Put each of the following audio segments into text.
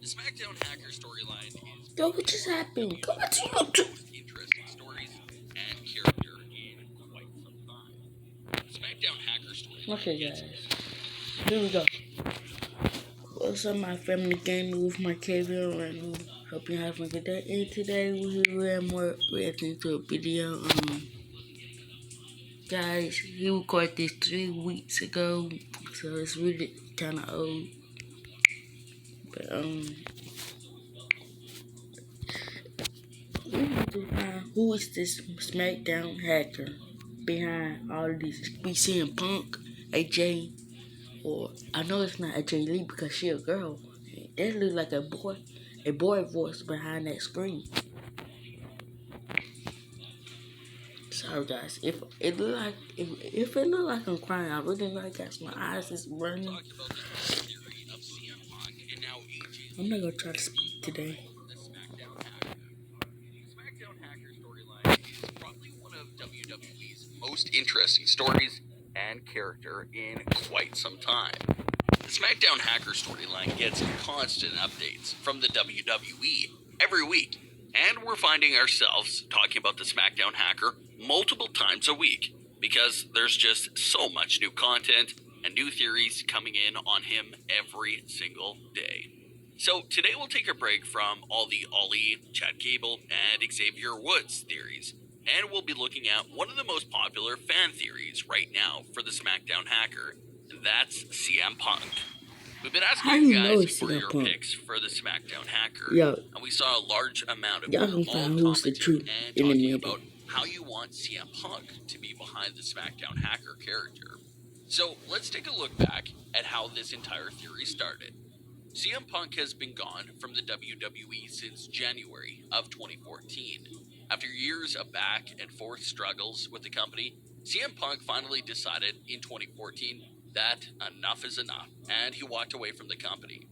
The Smackdown hacker storyline is Yo, what just happened? Go back to YouTube. most interesting stories and character in quite some time. The Smackdown hacker storyline Okay, gets guys. Here we go. What's up, my family gaming with my Kevin right now. Hope you're having a good day. And today we have more reacting to a video. Guys, he recorded this 3 weeks ago, so it's really kind of old. But we need to find who is this Smackdown hacker behind all of this. We seeing Punk, AJ, or I know it's not AJ Lee because she a girl. That look like a boy voice behind that screen. Sorry guys, if it look like I'm crying, I really like guys. My eyes is burning. talked about the whole theory of CM Punk and now AJ. I'm not gonna try to speak today. The Smackdown hacker. The Smackdown hacker storyline is probably one of WWE's most interesting stories and character in quite some time. The Smackdown hacker storyline gets constant updates from the WWE every week, and we're finding ourselves talking about the Smackdown hacker multiple times a week because there's just so much new content and new theories coming in on him every single day. So today we'll take a break from all the Ollie, Chad Gable, and Xavier Woods theories, and we'll be looking at one of the most popular fan theories right now for the Smackdown hacker, and that's CM Punk. We've been How asking you you know guys it's for CM your Punk? picks for the Smackdown hacker, Yo, and we saw a large amount of y'all you can all find who's the commenting truth and in a talking minute. about how you want CM Punk to be behind the Smackdown hacker character. So let's take a look back at how this entire theory started. CM Punk has been gone from the WWE since January of 2014. After years of back and forth struggles with the company, CM Punk finally decided in 2014 that enough is enough, and he walked away from the company.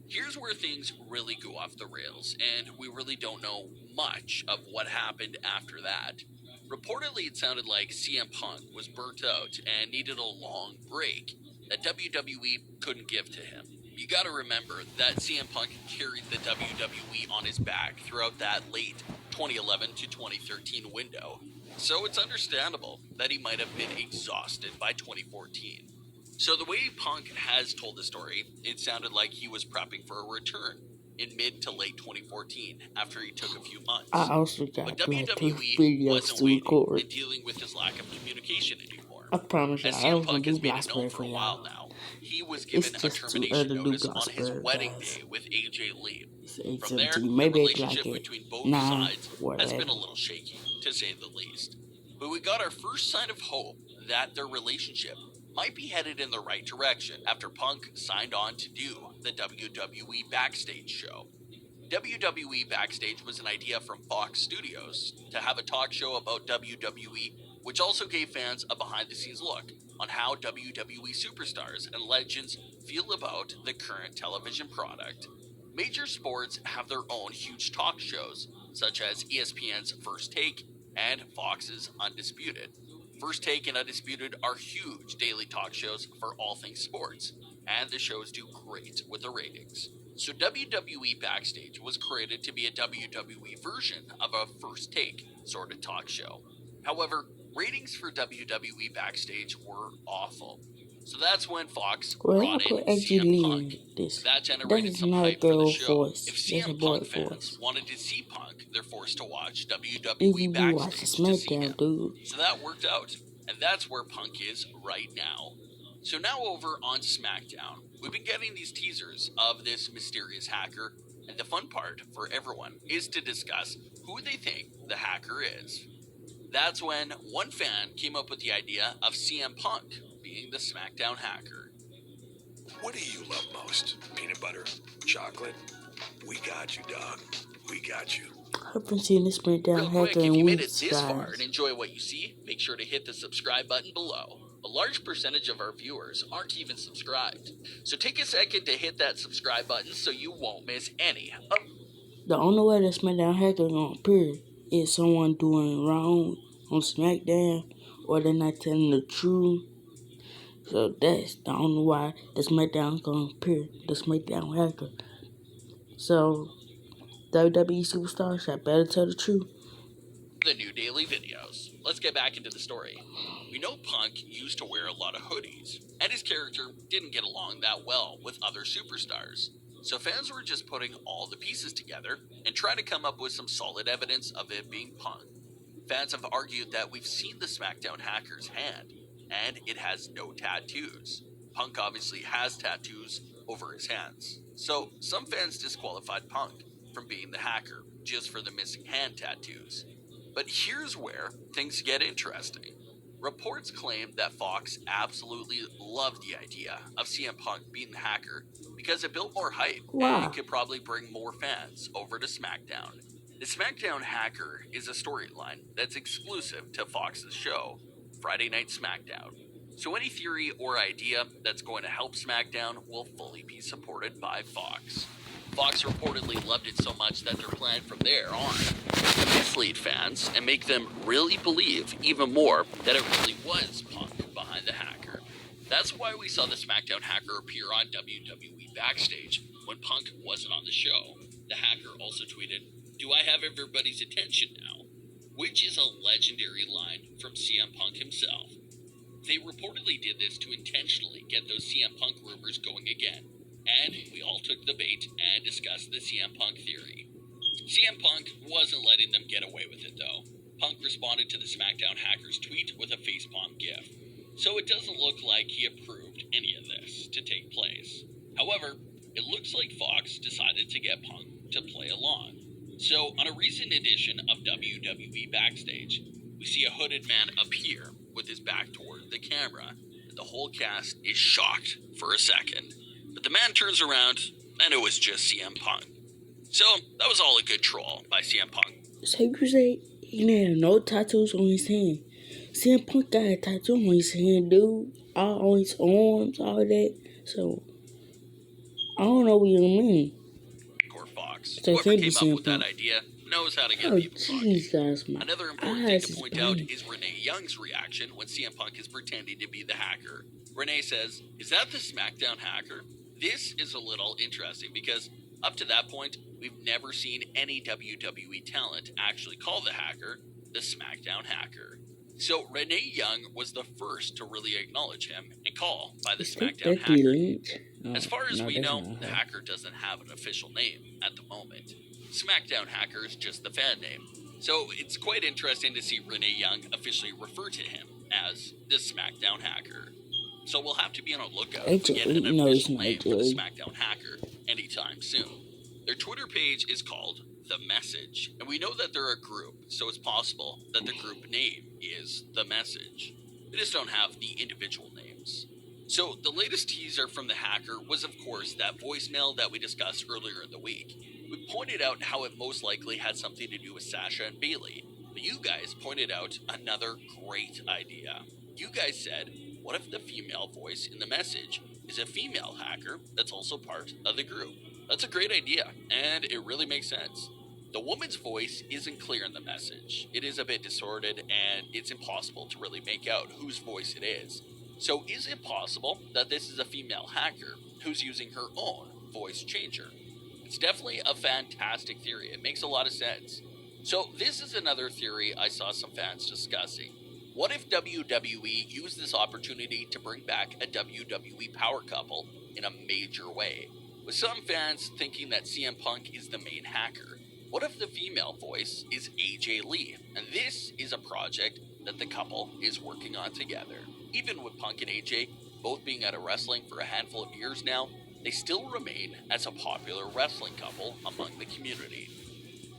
Here's where things really go off the rails, and we really don't know much of what happened after that. Reportedly, it sounded like CM Punk was burnt out and needed a long break that WWE couldn't give to him. You gotta remember that CM Punk carried the WWE on his back throughout that late 2011 to 2013 window, so it's understandable that he might have been exhausted by 2014. So the way Punk has told the story, it sounded like he was prepping for a return in mid to late 2014 after he took a few months. I also But got like 2 WWE videos wasn't to waiting record. and dealing with his lack of communication anymore. I promise y'all, As I CM was gonna Punk has do made it known gospel for for a while y'all. now, he was It's given a just too termination early to do notice on his gospel, wedding guys. day with AJ Lee. It's From there, 8:17. the Maybe it's relationship like between at both 9 sides or has been a 11. little shaky, to say the least. But we got our first sign of hope that their relationship might be headed in the right direction after Punk signed on to do the WWE Backstage show. WWE Backstage was an idea from Fox Studios to have a talk show about WWE, which also gave fans a behind the scenes look on how WWE superstars and legends feel about the current television product. Major sports have their own huge talk shows, such as ESPN's First Take and Fox's Undisputed. First Take and Undisputed are huge daily talk shows for all things sports, and the shows do great with the ratings. So WWE Backstage was created to be a WWE version of a First Take sort of talk show. However, ratings for WWE Backstage were awful. So that's when Fox Well, I brought in put AJ CM Lee Punk. in this. That That generated is some not a hype for the girl show. voice. If That's a CM boy Punk fans voice. wanted to see Punk, they're forced to watch If WWE you be watching Backstage to see him. Smackdown, dude. So that worked out, and that's where Punk is right now. So now over on SmackDown, we've been getting these teasers of this mysterious hacker, and the fun part for everyone is to discuss who they think the hacker is. That's when one fan came up with the idea of CM Punk being the SmackDown hacker. What do you love most? Peanut butter? Chocolate? We got you, dog. We got you. I've been seeing this Smackdown Real quick, hacker if in you made it weeks, this far guys. and enjoy what you see, make sure to hit the subscribe button below. A large percentage of our viewers aren't even subscribed. So take a second to hit that subscribe button so you won't miss any. The only way the Smackdown hacker gonna appear is someone doing wrong on Smackdown, or they're not telling the truth. So that's the only why the Smackdown gonna appear. The Smackdown hacker. So, WWE superstars, I better tell the truth. The new daily videos. Let's get back into the story. We know Punk used to wear a lot of hoodies, and his character didn't get along that well with other superstars. So fans were just putting all the pieces together and trying to come up with some solid evidence of it being Punk. Fans have argued that we've seen the SmackDown hacker's hand, and it has no tattoos. Punk obviously has tattoos over his hands. So some fans disqualified Punk from being the hacker just for the missing hand tattoos. But here's where things get interesting. Reports claim that Fox absolutely loved the idea of CM Punk being the hacker because it built more hype Wow. and could probably bring more fans over to SmackDown. The SmackDown hacker is a storyline that's exclusive to Fox's show, Friday Night SmackDown. So any theory or idea that's going to help SmackDown will fully be supported by Fox. Fox reportedly loved it so much that their plan from there on to mislead fans and make them really believe even more that it really was Punk behind the hacker. That's why we saw the SmackDown hacker appear on WWE Backstage when Punk wasn't on the show. The hacker also tweeted, "Do I have everybody's attention now?" Which is a legendary line from CM Punk himself. They reportedly did this to intentionally get those CM Punk rumors going again, and we all took the bait and discussed the CM Punk theory. CM Punk wasn't letting them get away with it though. Punk responded to the SmackDown hacker's tweet with a facepalm gif, so it doesn't look like he approved any of this to take place. However, it looks like Fox decided to get Punk to play along. So, on a recent edition of WWE Backstage, we see a hooded man appear with his back toward the camera, and the whole cast is shocked for a second. But the man turns around, and it was just CM Punk. So, that was all a good troll by CM Punk. So you say he didn't have no tattoos on his hand. CM Punk got a tattoo on his hand, dude. All on his arms, all that. So, I don't know what you mean. Or Fox. So it Whoever can't be came up CM with that Punk. idea knows how to get Oh, people talking. jeez, guys, my Another important thing eyes to is point out burning. is Renee Young's reaction when CM Punk is pretending to be the hacker. Renee says, "Is that the SmackDown hacker?" This is a little interesting because up to that point, we've never seen any WWE talent actually call the hacker the SmackDown hacker. So Renee Young was the first to really acknowledge him and call by the Is that SmackDown Becky hacker. Lynch? As far as no, we that's know, not the her. hacker doesn't have an official name at the moment. SmackDown Hacker is just the fan name. So it's quite interesting to see Renee Young officially refer to him as the SmackDown Hacker. So we'll have to be on a lookout to get an No, it's official not name for the Joey. SmackDown Hacker anytime soon. Their Twitter page is called The Message, and we know that they're a group, so it's possible that the group name is The Message. They just don't have the individual names. So the latest teaser from the hacker was, of course, that voicemail that we discussed earlier in the week. We pointed out how it most likely had something to do with Sasha and Bailey, but you guys pointed out another great idea. You guys said, what if the female voice in the message is a female hacker that's also part of the group? That's a great idea, and it really makes sense. The woman's voice isn't clear in the message. It is a bit distorted, and it's impossible to really make out whose voice it is. So is it possible that this is a female hacker who's using her own voice changer? It's definitely a fantastic theory. It makes a lot of sense. So this is another theory I saw some fans discussing. What if WWE used this opportunity to bring back a WWE power couple in a major way? With some fans thinking that CM Punk is the main hacker. What if the female voice is AJ Lee? And this is a project that the couple is working on together. Even with Punk and AJ both being out of wrestling for a handful of years now, they still remain as a popular wrestling couple among the community.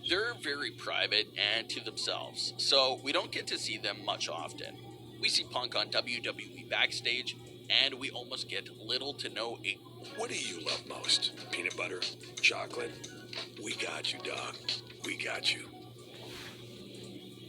They're very private and to themselves, so we don't get to see them much often. We see Punk on WWE Backstage, and we almost get little to no. What do you love most? Peanut butter? Chocolate? We got you, dog. We got you.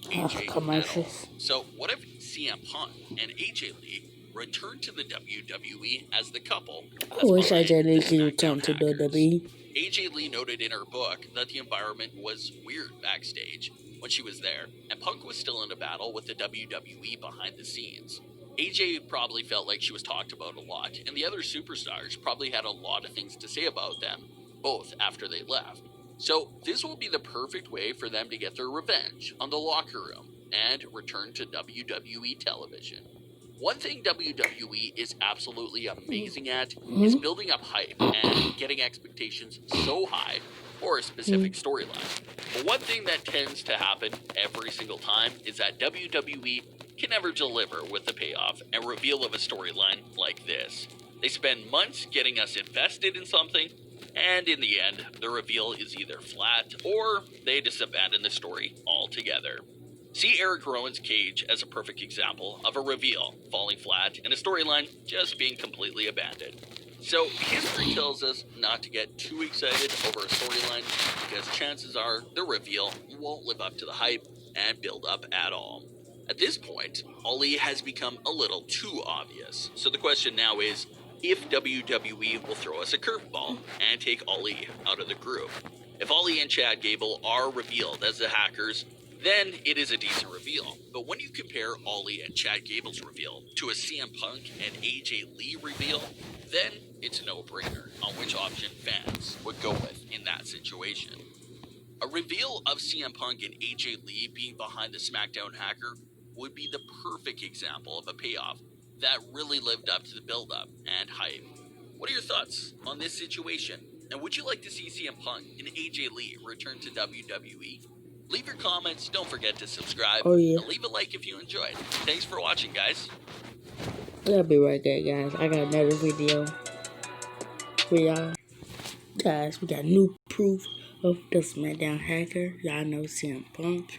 AJ at all. Commercials. So what if CM Punk and AJ Lee return to the WWE as the couple? I wish behind AJ Lee the could return SmackDown to hackers? WWE. AJ Lee noted in her book that the environment was weird backstage when she was there, and Punk was still in a battle with the WWE behind the scenes. AJ probably felt like she was talked about a lot, and the other superstars probably had a lot of things to say about them. both after they left. So this will be the perfect way for them to get their revenge on the locker room and return to WWE television. One thing WWE is absolutely amazing at is building up hype and getting expectations so high for a specific storyline. But one thing that tends to happen every single time is that WWE can never deliver with the payoff and reveal of a storyline like this. They spend months getting us invested in something, and in the end, the reveal is either flat or they just abandon the story altogether. See Eric Rowan's cage as a perfect example of a reveal falling flat and a storyline just being completely abandoned. So, history tells us not to get too excited over a storyline because chances are the reveal won't live up to the hype and build up at all. At this point, Ali has become a little too obvious. So the question now is if WWE will throw us a curveball and take Ali out of the group. If Ali and Chad Gable are revealed as the hackers, then it is a decent reveal. But when you compare Ali and Chad Gable's reveal to a CM Punk and AJ Lee reveal, then it's a no-brainer on which option fans would go with in that situation. A reveal of CM Punk and AJ Lee being behind the Smackdown hacker would be the perfect example of a payoff that really lived up to the build-up and hype. What are your thoughts on this situation? And would you like to see CM Punk and AJ Lee return to WWE? Leave your comments, don't forget to subscribe, Oh, yeah. and leave a like if you enjoyed. Thanks for watching, guys. I'll be right there, guys. I got another video for y'all. Guys, we got new proof of the Smackdown hacker. Y'all know CM Punk,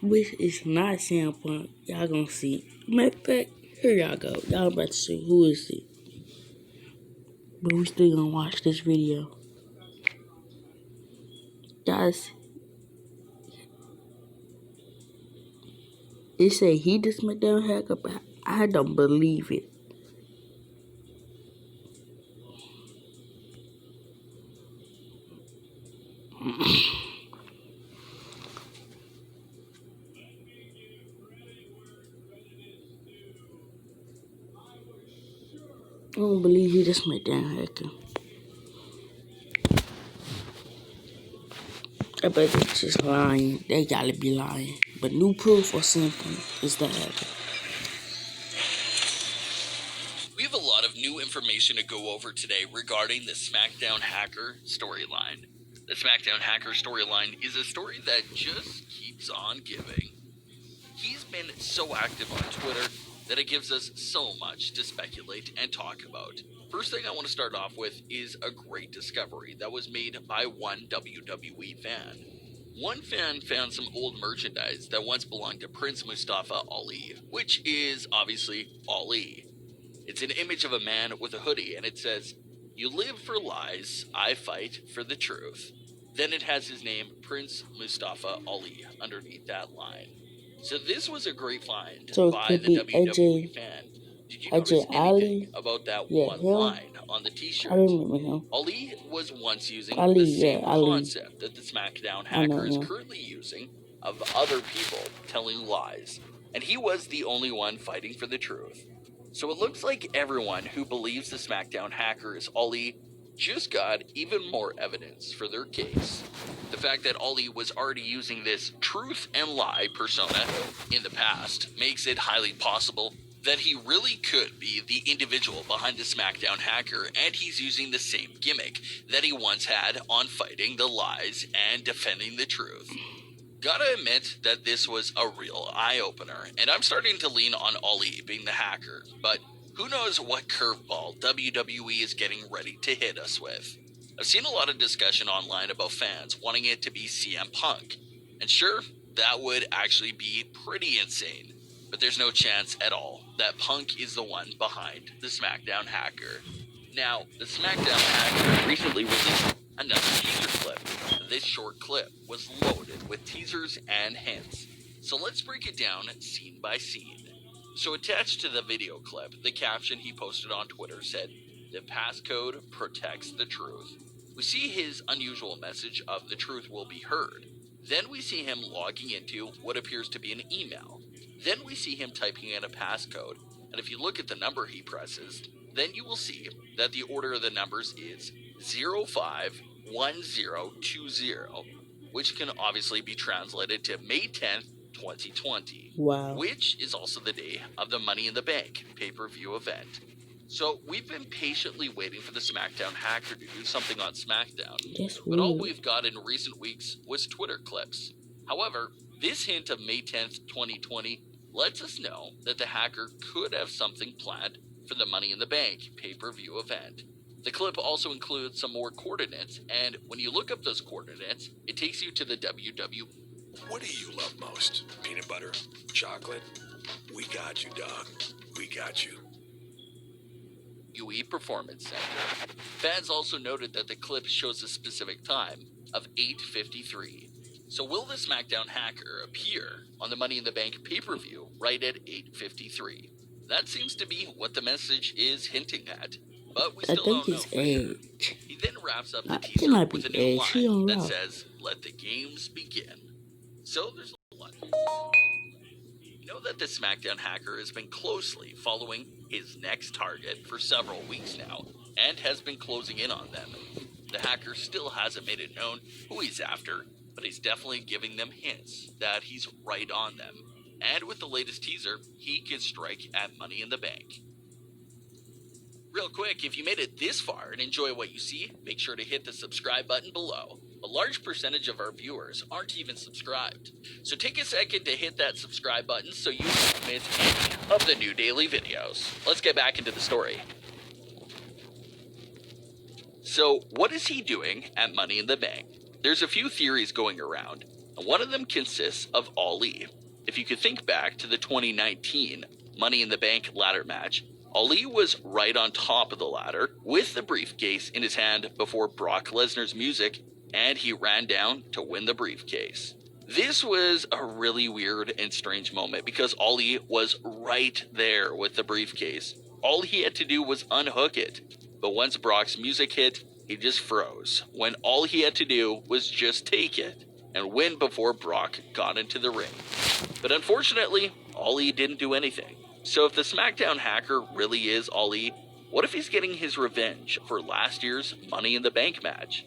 which is not CM Punk. Y'all gonna see. Matter of fact, here y'all go. Y'all about to see who is it. But we still gonna watch this video. Guys, it say he the Smackdown hacker, but I don't believe it. I don't believe he the Smackdown hacker. I bet they're just lying. They gotta be lying. But new proof or something is the hacker. We have a lot of new information to go over today regarding the Smackdown hacker storyline. The Smackdown hacker storyline is a story that just keeps on giving. He's been so active on Twitter that it gives us so much to speculate and talk about. First thing I want to start off with is a great discovery that was made by one WWE fan. One fan found some old merchandise that once belonged to Prince Mustafa Ali, which is obviously Ali. It's an image of a man with a hoodie and it says, "You live for lies, I fight for the truth." Then it has his name, Prince Mustafa Ali, underneath that line. So this was a great find So it by could the be WWE fan. Did you notice AJ anything Ali. about that Yeah, one him. line on the I t-shirt? remember him. Ali was once using Ali, the same yeah, Ali. concept that the SmackDown I know hacker is him. currently using of other people telling lies. And he was the only one fighting for the truth. So it looks like everyone who believes the SmackDown hacker is Ali just got even more evidence for their case. The fact that Ali was already using this truth and lie persona in the past makes it highly possible that he really could be the individual behind the SmackDown hacker, and he's using the same gimmick that he once had on fighting the lies and defending the truth. Gotta admit that this was a real eye-opener, and I'm starting to lean on Ali being the hacker, but who knows what curveball WWE is getting ready to hit us with. I've seen a lot of discussion online about fans wanting it to be CM Punk, and sure, that would actually be pretty insane, but there's no chance at all that Punk is the one behind the SmackDown hacker. Now, the SmackDown hacker recently released another teaser clip. This short clip was loaded with teasers and hints, so let's break it down scene by scene. So attached to the video clip, the caption he posted on Twitter said, "The passcode protects the truth." We see his unusual message of the truth will be heard. Then we see him logging into what appears to be an email. Then we see him typing in a passcode, and if you look at the number he presses, then you will see that the order of the numbers is 051020, which can obviously be translated to May 10th, 2020, Wow. which is also the day of the Money in the Bank pay-per-view event. So we've been patiently waiting for the SmackDown hacker to do something on SmackDown, That's but all weird. we've got in recent weeks was Twitter clips. However, this hint of May 10th, 2020 lets us know that the hacker could have something planned for the Money in the Bank pay-per-view event. The clip also includes some more coordinates, and when you look up those coordinates, it takes you to the WWE. What do you love most? Peanut butter? Chocolate? We got you, dog. We got you. Performance Center. Fans also noted that the clip shows a specific time of 8:53. So will the SmackDown hacker appear on the Money in the Bank pay-per-view right at 8:53? That seems to be what the message is hinting at, but we I still think don't know it's for sure. Edge. He then wraps up the It teaser might with a be new Edge. He line on that Raw. says, "Let the games begin." So there's a lot. You know that the SmackDown hacker has been closely following his next target for several weeks now, and has been closing in on them. The hacker still hasn't made it known who he's after, but he's definitely giving them hints that he's right on them. And with the latest teaser, he could strike at Money in the Bank. Real quick, if you made it this far and enjoy what you see, make sure to hit the subscribe button below. A large percentage of our viewers aren't even subscribed. So take a second to hit that subscribe button so you don't miss any of the new daily videos. Let's get back into the story. So what is he doing at Money in the Bank? There's a few theories going around, and one of them consists of Ali. If you could think back to the 2019 Money in the Bank ladder match, Ali was right on top of the ladder with the briefcase in his hand before Brock Lesnar's music, and he ran down to win the briefcase. This was a really weird and strange moment because Ali was right there with the briefcase. All he had to do was unhook it. But once Brock's music hit, he just froze, when all he had to do was just take it and win before Brock got into the ring. But unfortunately, Ali didn't do anything. So if the SmackDown hacker really is Ali, what if he's getting his revenge for last year's Money in the Bank match?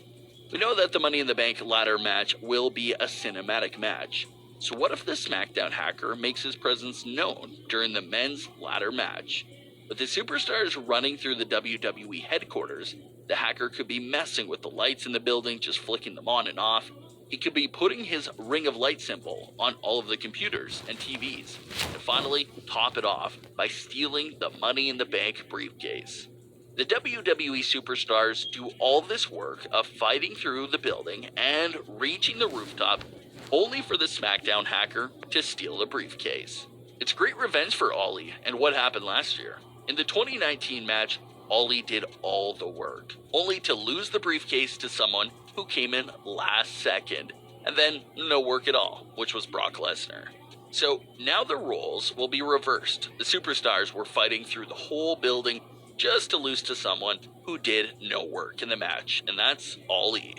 We know that the Money in the Bank ladder match will be a cinematic match. So what if the SmackDown hacker makes his presence known during the men's ladder match? With the superstars running through the WWE headquarters, the hacker could be messing with the lights in the building, just flicking them on and off. He could be putting his ring of light symbol on all of the computers and TVs. And finally, top it off by stealing the Money in the Bank briefcase. The WWE superstars do all this work of fighting through the building and reaching the rooftop, only for the SmackDown hacker to steal the briefcase. It's great revenge for Ali and what happened last year. In the 2019 match, Ali did all the work, only to lose the briefcase to someone who came in last second, and then no work at all, which was Brock Lesnar. So now the roles will be reversed. The superstars were fighting through the whole building just to lose to someone who did no work in the match, and that's Ali.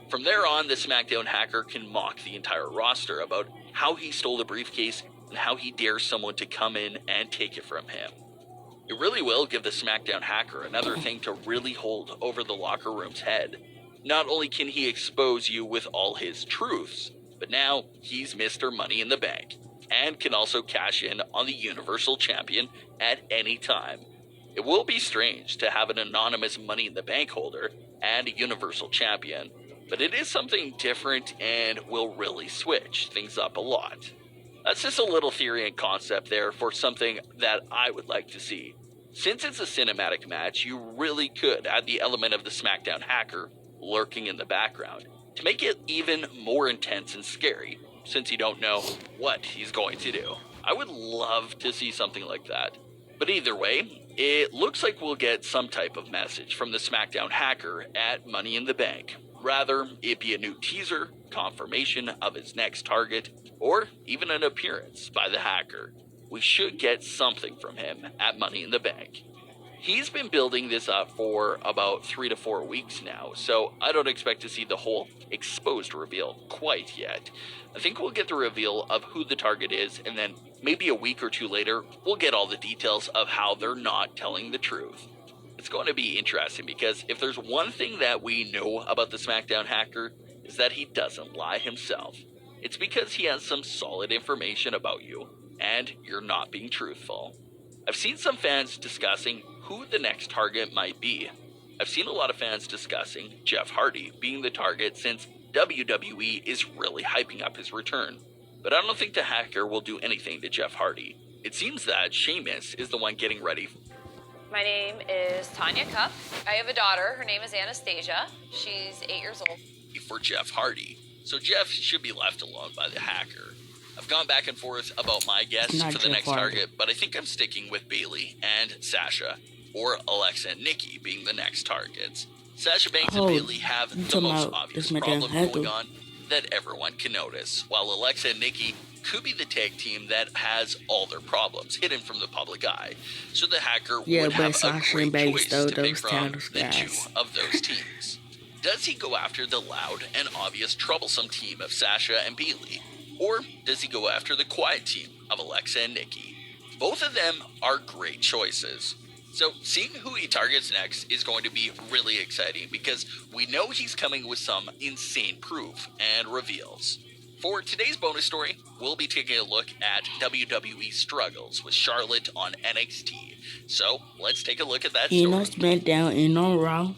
From there on, the SmackDown hacker can mock the entire roster about how he stole the briefcase and how he dares someone to come in and take it from him. It really will give the SmackDown hacker another thing to really hold over the locker room's head. Not only can he expose you with all his truths, but now he's Mr. Money in the Bank, and can also cash in on the Universal Champion at any time. It will be strange to have an anonymous Money in the Bank holder and a Universal Champion, but it is something different and will really switch things up a lot. That's just a little theory and concept there for something that I would like to see. Since it's a cinematic match, you really could add the element of the SmackDown hacker lurking in the background to make it even more intense and scary, since you don't know what he's going to do. I would love to see something like that. But either way, it looks like we'll get some type of message from the SmackDown hacker at Money in the Bank. Rather, it be a new teaser, confirmation of his next target, or even an appearance by the hacker. We should get something from him at Money in the Bank. He's been building this up for about 3 to 4 weeks now, so I don't expect to see the whole exposed reveal quite yet. I think we'll get the reveal of who the target is, and then maybe a week or two later, we'll get all the details of how they're not telling the truth. it's going to be interesting because if there's one thing that we know about the Smackdown hacker, is that he doesn't lie himself. It's because he has some solid information about you, and you're not being truthful. I've seen some fans discussing who the next target might be. I've seen a lot of fans discussing Jeff Hardy being the target since WWE is really hyping up his return. But I don't think the hacker will do anything to Jeff Hardy. It seems that Sheamus is the one getting ready My name is Tanya Cup. I have a daughter. Her name is Anastasia. She's 8 years old. for Jeff Hardy, so Jeff should be left alone by the hacker. I've gone back and forth about my guess Not for the Jeff next Hardy. target, but I think I'm sticking with Bailey and Sasha, or Alexa and Nikki being the next targets. Sasha Banks and Oh, Bailey have you the talking most about obvious this Smackdown problem hacker? going on that everyone can notice, while Alexa and Nikki could be the tag team that has all their problems hidden from the public eye. So the hacker Yeah, would but have a Sasha and great Bailey choice stole to pick those from titles, the two guys. of those teams. Does he go after the loud and obvious troublesome team of Sasha and Bailey? Or does he go after the quiet team of Alexa and Nikki? Both of them are great choices. So seeing who he targets next is going to be really exciting because we know he's coming with some insane proof and reveals. For today's bonus story, we'll be taking a look at WWE struggles with Charlotte on NXT. So let's take a look at that Ain't no story. Smackdown, ain't no Raw.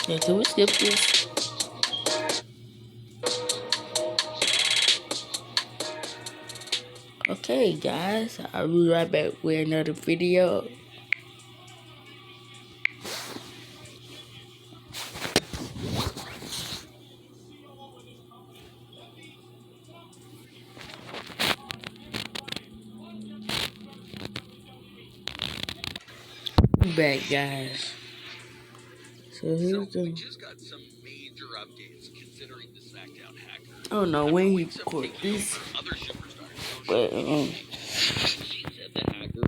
Yeah, can we skip this? Okay, guys, I'll be right back with another video. Be back, guys. So So here's we the. just got some major updates considering the SmackDown hacker. I don't know After when he weeks of recorded taking this, over other superstars' social but media pages, she said the hacker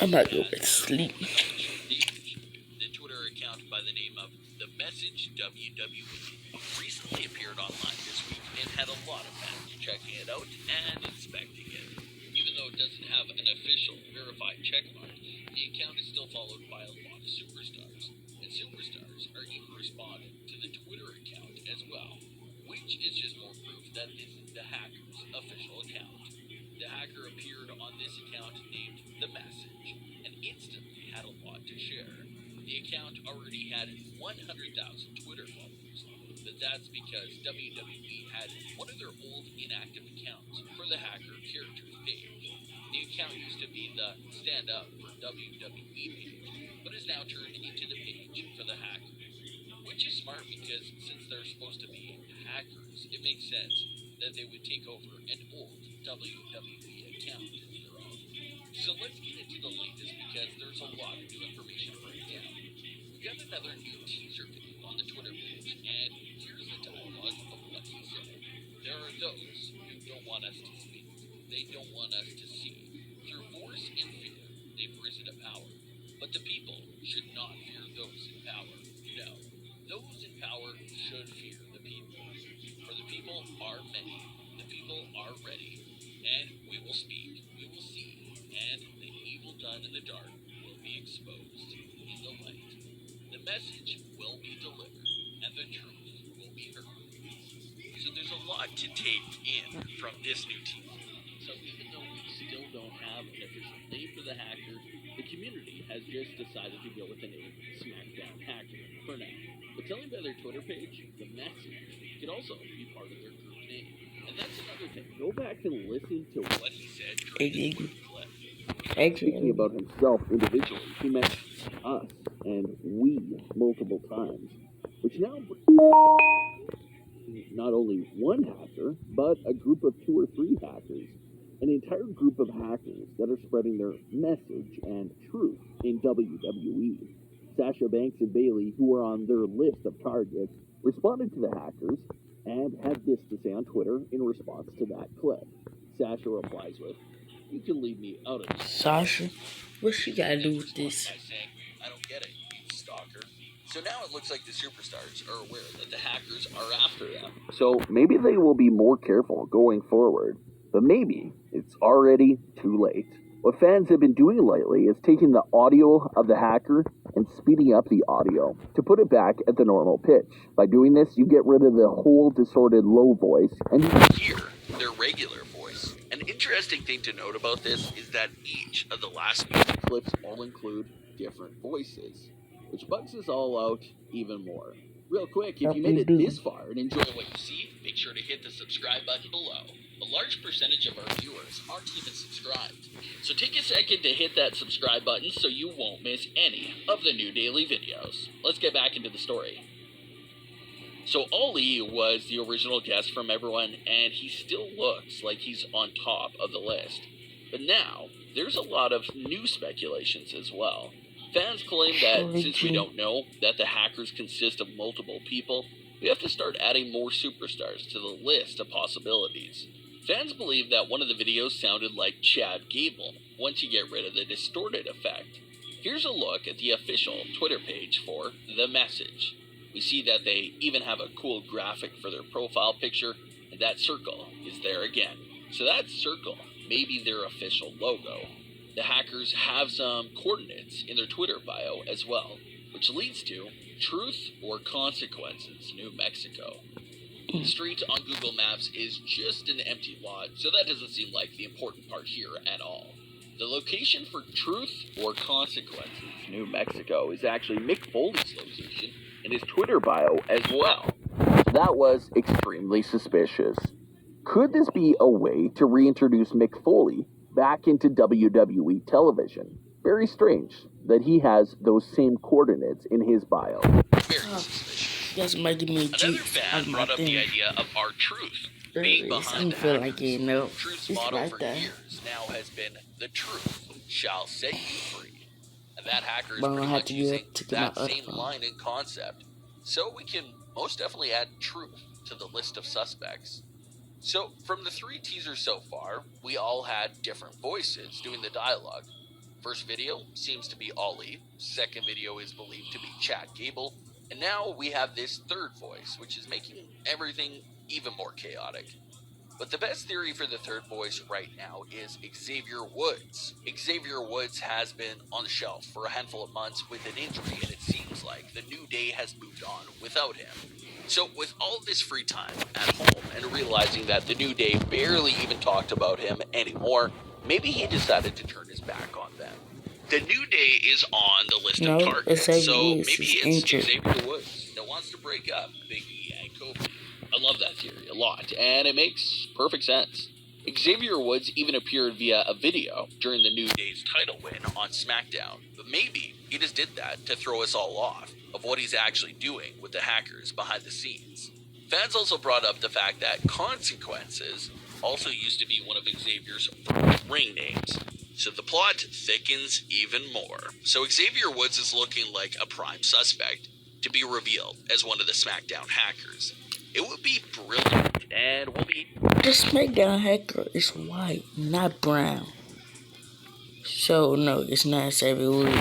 I'm about to go finally back to sleep. the Twitter account by the name of The Message WWE recently appeared online this week and had a lot of fans checking it out and inspecting it. Even though it doesn't have an official verified checkmark, the account is still followed by a lot of superstars, and superstars are even responding to the Twitter account as well, which is just more proof that this is the hacker's official account. The hacker appeared on this account named The Message and instantly had a lot to share. The account already had 100,000 Twitter followers, but that's because WWE had one of their old inactive accounts for the hacker characters page. The account used to be the Stand Up for WWE page, but is now turned into the page for the hackers. Which is smart because since they're supposed to be hackers, it makes sense that they would take over an old WWE account of their own. So let's get into the latest because there's a lot of new information to break down. We got another new teaser video on the Twitter page, and here's the dialogue of what he said. There are those who don't want us to speak. They don't want us to see. Through force and fear, they've risen to power. But the people should not fear those in power. No, those in power should fear the people. For the people are many, the people are ready, and we will speak, we will see, and the evil done in the dark will be exposed in the light. The message will be delivered, and the truth will be heard. So there's a lot to take in from this new team. So even though we still don't have an official name for the hacker, the community has just decided to go with the name Smackdown Hacker for now. But telling by their Twitter page, The Message could also be part of their group name. And that's another thing. Go back and listen to what he said during the Twitter clip. Speaking about himself individually, he mentioned us and we multiple times, which now not only one hacker, but a group of 2 or 3 hackers. an entire group of hackers that are spreading their message and truth in WWE. Sasha Banks and Bailey, who were on their list of targets, responded to the hackers and had this to say on Twitter in response to that clip. Sasha replies with, "You can leave me out of this." Sasha, what she gotta do with this? I don't get it, you stalker. So now it looks like the superstars are aware that the hackers are after them. So maybe they will be more careful going forward, but maybe it's already too late. What fans have been doing lately is taking the audio of the hacker and speeding up the audio to put it back at the normal pitch. By doing this, you get rid of the whole distorted low voice and you hear their regular voice. An interesting thing to note about this is that each of the last music clips all include different voices, which bugs us all out even more. Real quick, if you made it this far and enjoy what you see, make sure to hit the subscribe button below. A large percentage of our viewers aren't even subscribed. So take a second to hit that subscribe button so you won't miss any of the new daily videos. Let's get back into the story. So Ali was the original guest from everyone, and he still looks like he's on top of the list. But now, there's a lot of new speculations as well. Fans claim that since we don't know that the hackers consist of multiple people, we have to start adding more superstars to the list of possibilities. Fans believe that one of the videos sounded like Chad Gable once you get rid of the distorted effect. Here's a look at the official Twitter page for The Message. We see that they even have a cool graphic for their profile picture, and that circle is there again. So that circle may be their official logo. The hackers have some coordinates in their Twitter bio as well, which leads to Truth or Consequences, New Mexico. The street on Google Maps is just an empty lot, so that doesn't seem like the important part here at all. The location for Truth or Consequences, New Mexico, is actually Mick Foley's location in his Twitter bio as well. That was extremely suspicious. Could this be a way to reintroduce Mick Foley back into WWE television? Very strange that he has those same coordinates in his bio. Very suspicious. That's making me Another fan brought up the idea of R-Truth being behind the feel like it, no. Truth's It's motto like for that. years now has been "The truth shall set you free," and that hacker is But I'm pretty gonna have much to do using it to get that my other same phone. line and concept. So we can most definitely add truth to the list of suspects. So from the 3 teasers so far, we all had different voices doing the dialogue. First video seems to be Ali, second video is believed to be Chad Gable, and now we have this third voice, which is making everything even more chaotic. But the best theory for the third voice right now is Xavier Woods. Xavier Woods has been on the shelf for a handful of months with an injury, and it seems like the New Day has moved on without him. So with all this free time at home and realizing that the New Day barely even talked about him anymore, maybe he decided to turn his back on them. The New Day is on the list of targets, so maybe it's Xavier Woods that wants to break up Big E and Kofi. I love that theory a lot, and it makes perfect sense. Xavier Woods even appeared via a video during the New Day's title win on Smackdown, but maybe he just did that to throw us all off of what he's actually doing with the hackers behind the scenes. Fans also brought up the fact that Consequences also used to be one of Xavier's ring names, so the plot thickens even more. So Xavier Woods is looking like a prime suspect to be revealed as one of the Smackdown hackers. It would be brilliant, and will be... The Smackdown hacker is white, not brown. So, no, it's not Xavier Woods.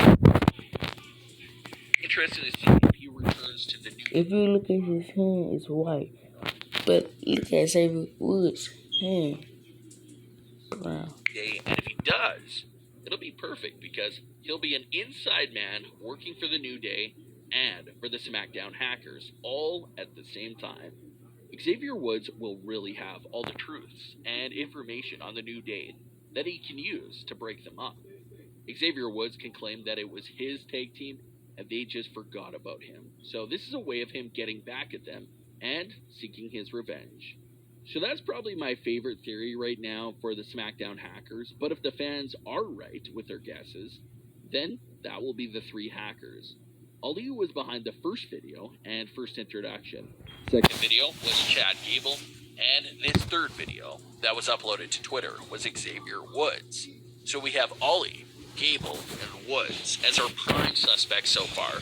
Interested to see if he returns to the New... If you look at his hand, it's white. But look at Xavier Woods' hand. Brown. Day, and if he does, it'll be perfect because he'll be an inside man working for the New Day and for the Smackdown hackers all at the same time. Xavier Woods will really have all the truths and information on the New Day that he can use to break them up. Xavier Woods can claim that it was his tag team and they just forgot about him. So this is a way of him getting back at them and seeking his revenge. So that's probably my favorite theory right now for the Smackdown hackers, but if the fans are right with their guesses, then that will be the 3 hackers. Ali was behind the first video and first introduction. Second video was Chad Gable, And this third video that was uploaded to Twitter was Xavier Woods. So we have Ollie, Gable, and Woods as our prime suspects so far,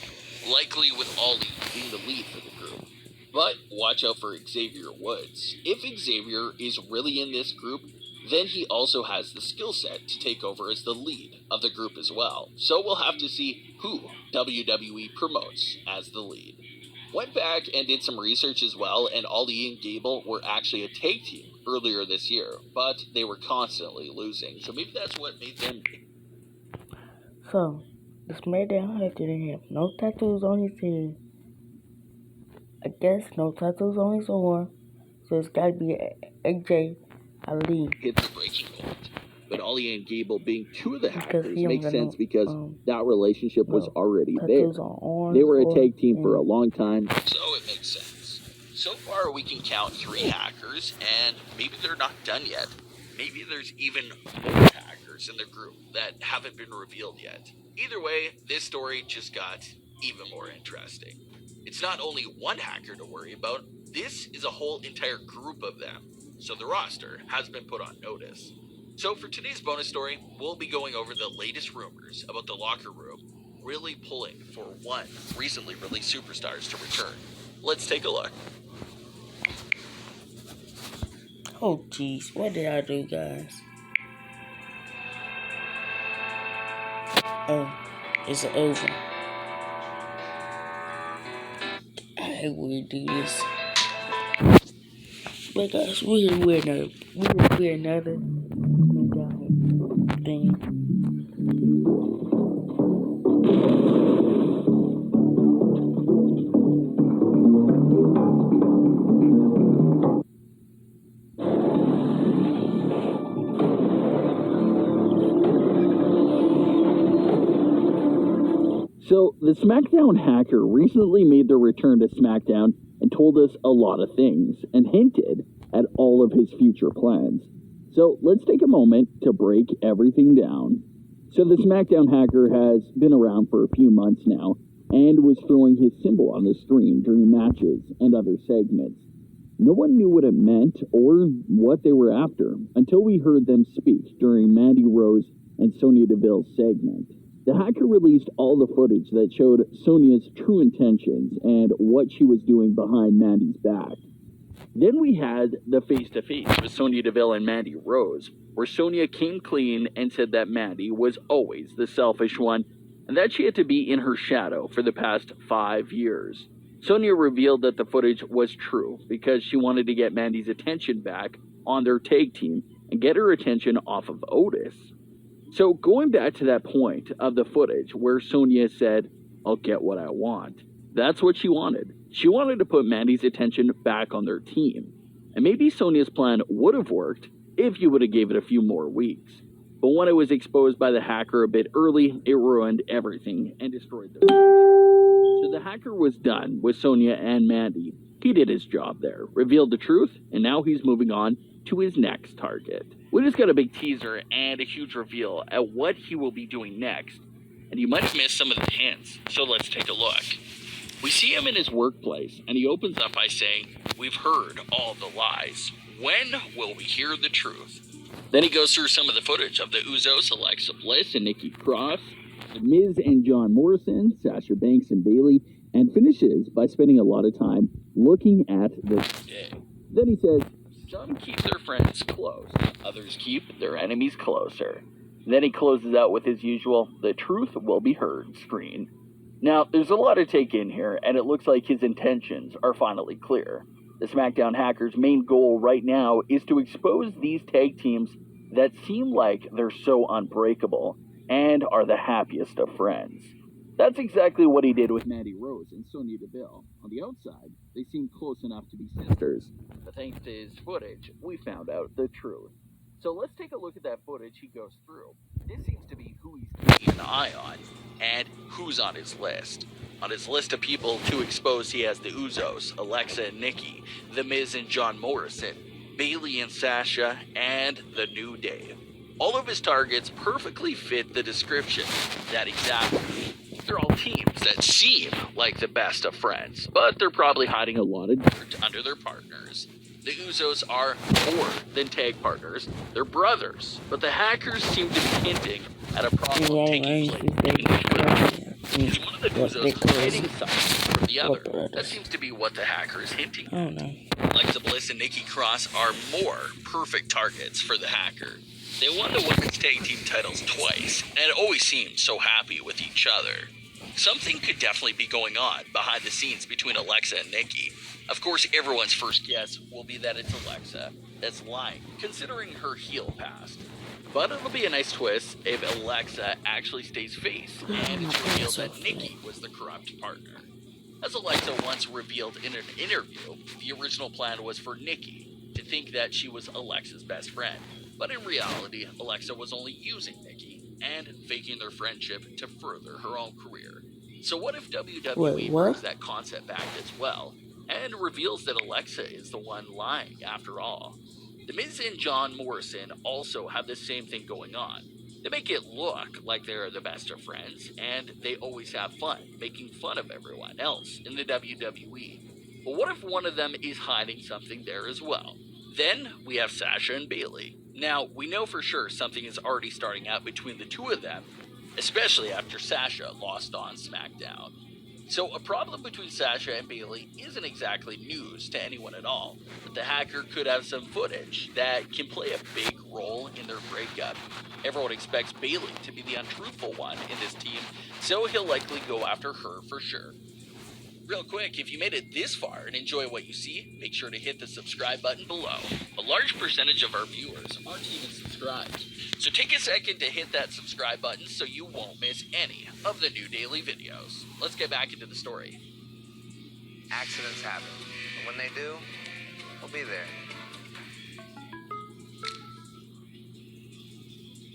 likely with Ollie being the lead for the group. But watch out for Xavier Woods. If Xavier is really in this group, then he also has the skill set to take over as the lead of the group as well. So we'll have to see who WWE promotes as the lead. Went back and did some research as well, and Ollie and Gable were actually a tag team earlier this year, but they were constantly losing. So maybe that's what made them. So, the Smackdown Hacker didn't have no tattoos on his head. I guess no tattoos on his arm. So it's gotta be AJ Ali. Hit the breaking point. But Ollie and Gable being two of the hackers he don't makes got sense no, because that relationship was already there. tattoos on arms They were a or tag team for a hands. long time. So it makes sense. So far, we can count 3 hackers, and maybe they're not done yet. Maybe there's even more hackers in the group that haven't been revealed yet. Either way, this story just got even more interesting. It's not only one hacker to worry about, this is a whole entire group of them. So the roster has been put on notice. So for today's bonus story, we'll be going over the latest rumors about the locker room really pulling for one recently released superstars to return. Let's take a look. Oh jeez, what did I do, guys? Oh, it's over. I hate when we do this. But guys, we're another thing. So, the SmackDown hacker recently made their return to SmackDown and told us a lot of things and hinted at all of his future plans. So, let's take a moment to break everything down. So, the SmackDown hacker has been around for a few months now and was throwing his symbol on the stream during matches and other segments. No one knew what it meant or what they were after until we heard them speak during Mandy Rose and Sonya Deville's segment. The hacker released all the footage that showed Sonya's true intentions and what she was doing behind Mandy's back. Then we had the face-to-face with Sonya Deville and Mandy Rose, where Sonya came clean and said that Mandy was always the selfish one, and that she had to be in her shadow for the past 5 years. Sonya revealed that the footage was true because she wanted to get Mandy's attention back on their tag team and get her attention off of Otis. So going back to that point of the footage where Sonya said, "I'll get what I want," that's what she wanted. She wanted to put Mandy's attention back on their team. And maybe Sonya's plan would have worked if you would have gave it a few more weeks. But when it was exposed by the hacker a bit early, it ruined everything and destroyed the friendship. So the hacker was done with Sonya and Mandy. He did his job there, revealed the truth, and now he's moving on to his next target. We just got a big teaser and a huge reveal at what he will be doing next, and you might have missed some of the hints, so let's take a look. We see him in his workplace, and he opens up by saying, "We've heard all the lies. When will we hear the truth?" Then he goes through some of the footage of the Usos, Alexa Bliss and Nikki Cross, The Miz and John Morrison, Sasha Banks and Bayley, and finishes by spending a lot of time looking at the day. Then he says, "Some keep their friends close, others keep their enemies closer." Then he closes out with his usual, "The truth will be heard" screen. Now, there's a lot to take in here, and it looks like his intentions are finally clear. The SmackDown hacker's main goal right now is to expose these tag teams that seem like they're so unbreakable and are the happiest of friends. That's exactly what he did with Mandy Rose and Sonya Deville. On the outside, they seem close enough to be sisters. But thanks to his footage, we found out the truth. So let's take a look at that footage he goes through. This seems to be who he's keeping an eye on, and who's on his list. On his list of people to expose, he has the Usos, Alexa and Nikki, The Miz and John Morrison, Bayley and Sasha, and The New Day. All of his targets perfectly fit the description. That exactly. They're all teams that seem like the best of friends, but they're probably hiding a lot of dirt under their partners. The Usos are more than tag partners, they're brothers. But the hackers seem to be hinting at a problem taking place between the two. Is one of the Usos hiding something from the other? That seems to be what the hacker is hinting at. I don't know. Alexa Bliss and Nikki Cross are more perfect targets for the hacker. They won the women's tag team titles twice, and always seemed so happy with each other. Something could definitely be going on behind the scenes between Alexa and Nikki. Of course, everyone's first guess will be that it's Alexa that's lying, considering her heel past. But it'll be a nice twist if Alexa actually stays face, and it's revealed that Nikki was the corrupt partner. As Alexa once revealed in an interview, the original plan was for Nikki to think that she was Alexa's best friend. But in reality, Alexa was only using Nikki and faking their friendship to further her own career. So what if WWE Wait, what? brings that concept back as well, and reveals that Alexa is the one lying after all? The Miz and John Morrison also have the same thing going on. They make it look like they're the best of friends, and they always have fun, making fun of everyone else in the WWE. But what if one of them is hiding something there as well? Then we have Sasha and Bayley. Now, we know for sure something is already starting out between the two of them, especially after Sasha lost on Smackdown. So a problem between Sasha and Bayley isn't exactly news to anyone at all, but the hacker could have some footage that can play a big role in their breakup. Everyone expects Bayley to be the untruthful one in this team, so he'll likely go after her for sure. Real quick, if you made it this far and enjoy what you see, make sure to hit the subscribe button below. A large percentage of our viewers aren't even subscribed, so take a second to hit that subscribe button so you won't miss any of the new daily videos. Let's get back into the story. Accidents happen, but when they do, we'll be there.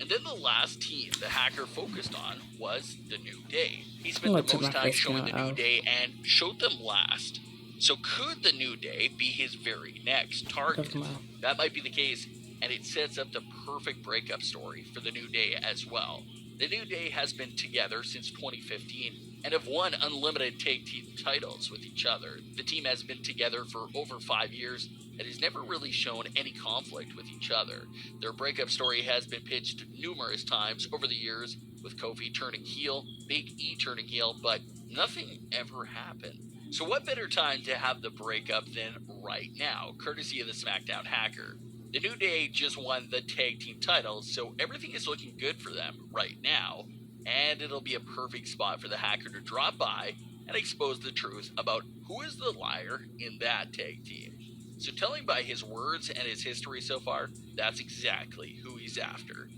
And then the last team the hacker focused on was the New Day. He spent What's the most my time face showing the now? New Day and showed them last. So could the New Day be his very next target? Doesn't matter. That might be the case, and it sets up the perfect breakup story for the New Day as well. The New Day has been together since 2015 and have won unlimited tag team titles with each other. The team has been together for over 5 years and has never really shown any conflict with each other. Their breakup story has been pitched numerous times over the years, with Kofi turning heel, Big E turning heel, but nothing ever happened. So what better time to have the breakup than right now, courtesy of the Smackdown hacker? The New Day just won the tag team titles, so everything is looking good for them right now, and it'll be a perfect spot for the hacker to drop by and expose the truth about who is the liar in that tag team. So telling by his words and his history so far, that's exactly who he's after.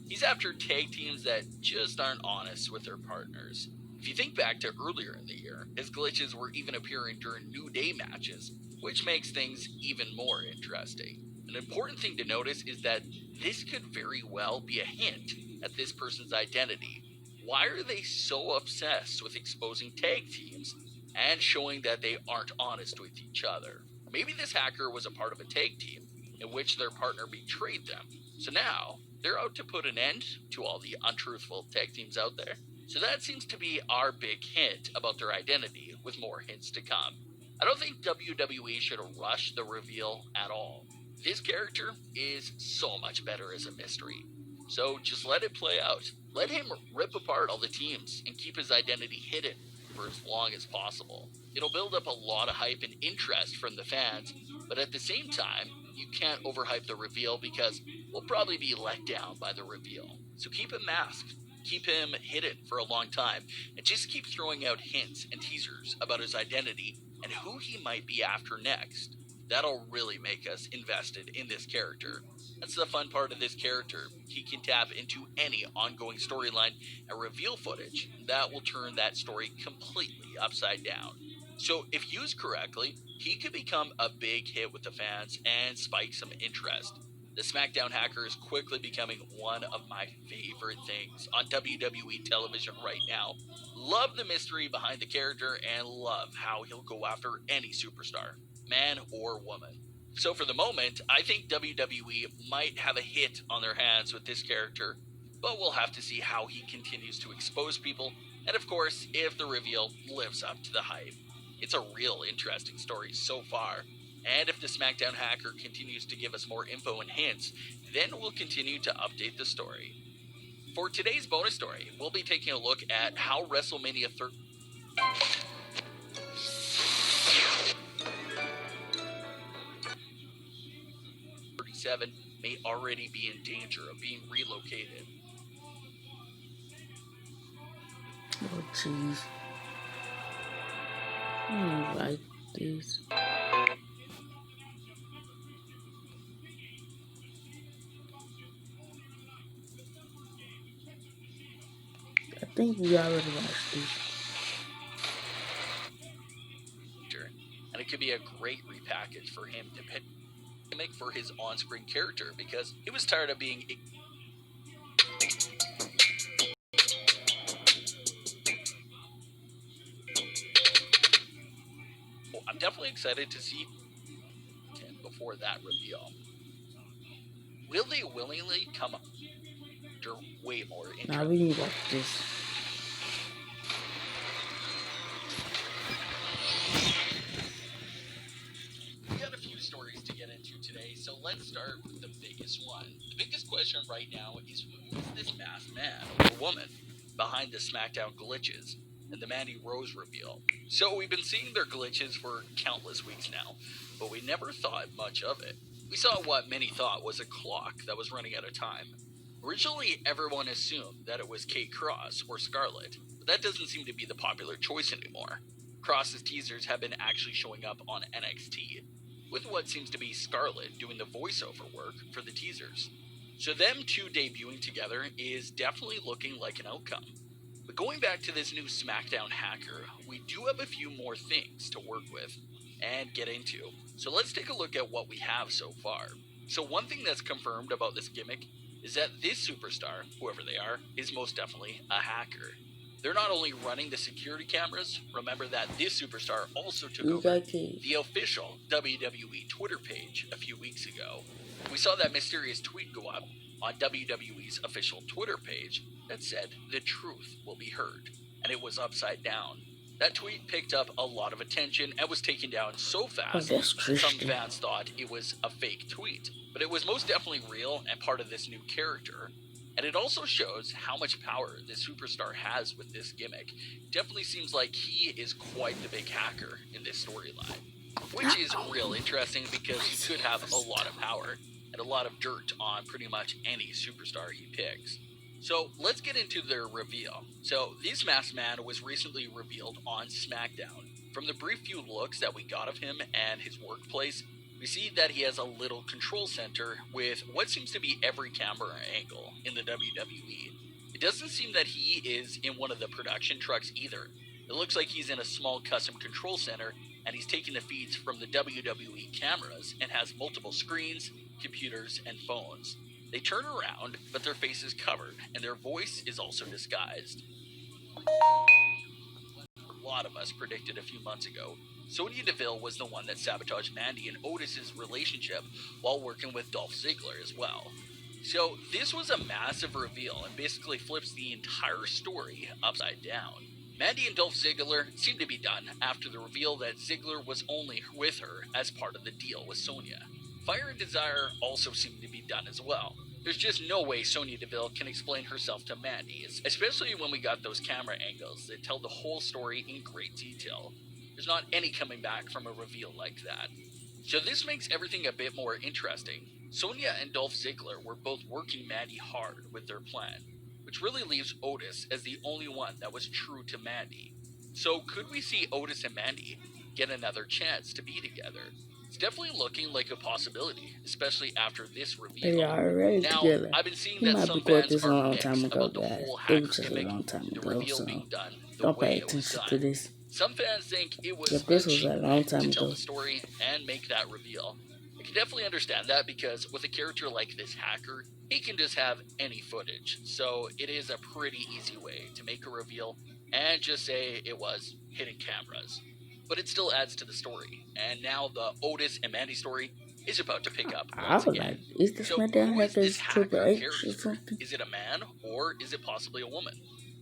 He's after tag teams that just aren't honest with their partners. If you think back to earlier in the year, his glitches were even appearing during New Day matches, which makes things even more interesting. An important thing to notice is that this could very well be a hint at this person's identity. Why are they so obsessed with exposing tag teams and showing that they aren't honest with each other? Maybe this hacker was a part of a tag team in which their partner betrayed them. So now they're out to put an end to all the untruthful tag teams out there. So that seems to be our big hint about their identity, with more hints to come. I don't think WWE should rush the reveal at all. This character is so much better as a mystery. So just let it play out. Let him rip apart all the teams and keep his identity hidden for as long as possible. It'll build up a lot of hype and interest from the fans, but at the same time, you can't overhype the reveal because we'll probably be let down by the reveal. So keep him masked, keep him hidden for a long time, and just keep throwing out hints and teasers about his identity and who he might be after next. That'll really make us invested in this character. That's the fun part of this character. He can tap into any ongoing storyline and reveal footage that will turn that story completely upside down. So if used correctly, he could become a big hit with the fans and spike some interest. The Smackdown hacker is quickly becoming one of my favorite things on WWE television right now. Love the mystery behind the character and love how he'll go after any superstar, man or woman. So for the moment, I think WWE might have a hit on their hands with this character, but we'll have to see how he continues to expose people, and of course, if the reveal lives up to the hype. It's a real interesting story so far, And if the SmackDown hacker continues to give us more info and hints, then we'll continue to update the story. For today's bonus story, we'll be taking a look at how WrestleMania 37 may already be in danger of being relocated. Oh, jeez. I don't like this. I think we already watched this. And it could be a great repackage for him to make for his on-screen character because he was tired of being I'm definitely excited to see him before that reveal. Will they willingly come up after way more intro? Now we need to watch this. We got a few stories to get into today, so let's start with the biggest one. The biggest question right now is who is this masked man or woman behind the SmackDown glitches and the Mandy Rose reveal? So we've been seeing their glitches for countless weeks now, but we never thought much of it. We saw what many thought was a clock that was running out of time. Originally, everyone assumed that it was Kate Cross or Scarlett, but that doesn't seem to be the popular choice anymore. Cross's teasers have been actually showing up on NXT, with what seems to be Scarlett doing the voiceover work for the teasers. So them two debuting together is definitely looking like an outcome. But going back to this new SmackDown hacker, we do have a few more things to work with and get into. So let's take a look at what we have so far. So one thing that's confirmed about this gimmick is that this superstar, whoever they are, is most definitely a hacker. They're not only running the security cameras, remember that this superstar also took over the official WWE Twitter page a few weeks ago. We saw that mysterious tweet go up on WWE's official Twitter page that said, "The truth will be heard," and it was upside down. That tweet picked up a lot of attention and was taken down so fast that some fans thought it was a fake tweet. But it was most definitely real and part of this new character. And it also shows how much power this superstar has with this gimmick. Definitely seems like he is quite the big hacker in this storyline, which is real interesting because he could have a lot of power and a lot of dirt on pretty much any superstar he picks. So let's get into their reveal. So this masked man was recently revealed on Smackdown. From the brief few looks that we got of him and his workplace, we see that he has a little control center with what seems to be every camera angle in the WWE. It doesn't seem that he is in one of the production trucks either. It looks like he's in a small custom control center and he's taking the feeds from the WWE cameras and has multiple screens, computers, and phones. They turn around, but their face is covered and their voice is also disguised. A lot of us predicted a few months ago, Sonya Deville was the one that sabotaged Mandy and Otis's relationship while working with Dolph Ziggler as well. So this was a massive reveal and basically flips the entire story upside down. Mandy and Dolph Ziggler seemed to be done after the reveal that Ziggler was only with her as part of the deal with Sonya. Fire and Desire also seemed to be done as well. There's just no way Sonya Deville can explain herself to Mandy, especially when we got those camera angles that tell the whole story in great detail. There's not any coming back from a reveal like that. So this makes everything a bit more interesting. Sonya and Dolph Ziggler were both working Mandy hard with their plan, which really leaves Otis as the only one that was true to Mandy. So could we see Otis and Mandy get another chance to be together? It's definitely looking like a possibility, especially after this reveal. They are already Now, together. I've been seeing He that might some be going fans this a are long mixed time ago, about the guys. whole It hacker was just a gimmick, long time the ago, reveal so being done the don't way pay it was attention done. to this. Some fans think it was If this was cheap a long time to tell ago. the story and make that reveal. I can definitely understand that because with a character like this hacker, he can just have any footage. So it is a pretty easy way to make a reveal and just say it was hidden cameras. But it still adds to the story. And now the Otis and Mandy story is about to pick up I once was again. like, is the So SmackDown who is hacker this hacker Triple H or character? something? Is it a man or is it possibly a woman?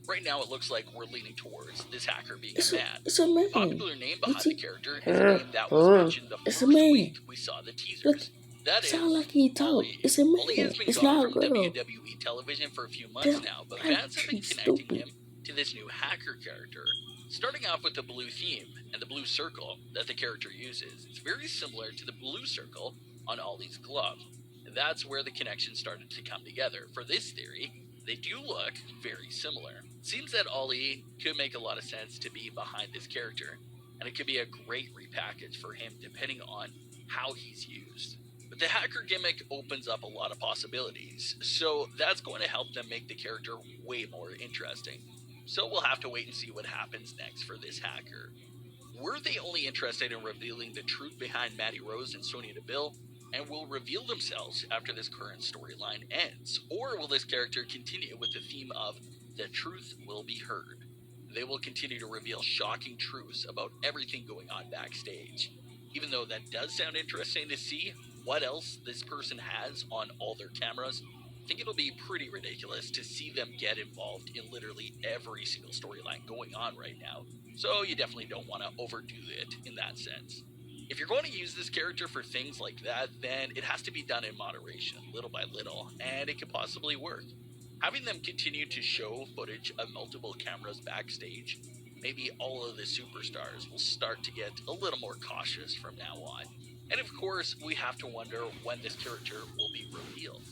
Right now, it looks like we're leaning towards this hacker being It's a a, man. it's a man. The popular name behind It's the a, character is a name that was mentioned the it's a first man. week we saw the Look, teasers. That it sounds is like he talk. Ollie. It's a man. Ollie has been It's gone not a from girl. WWE television for a few months now, but fans have been connecting him to this new hacker character. Starting off with the blue theme and the blue circle that the character uses, it's very similar to the blue circle on Ollie's glove. And that's where the connection started to come together. For this theory, they do look very similar. It seems that Ollie could make a lot of sense to be behind this character, and it could be a great repackage for him depending on how he's used. But the hacker gimmick opens up a lot of possibilities, so that's going to help them make the character way more interesting. So we'll have to wait and see what happens next for this hacker. Were they only interested in revealing the truth behind Mandy Rose and Sonya Deville, and will reveal themselves after this current storyline ends? Or will this character continue with the theme of the truth will be heard? They will continue to reveal shocking truths about everything going on backstage. Even though that does sound interesting to see what else this person has on all their cameras, I think it'll be pretty ridiculous to see them get involved in literally every single storyline going on right now. So you definitely don't want to overdo it in that sense. If you're going to use this character for things like that, then it has to be done in moderation, little by little, and it could possibly work. Having them continue to show footage of multiple cameras backstage, maybe all of the superstars will start to get a little more cautious from now on. And of course, we have to wonder when this character will be revealed.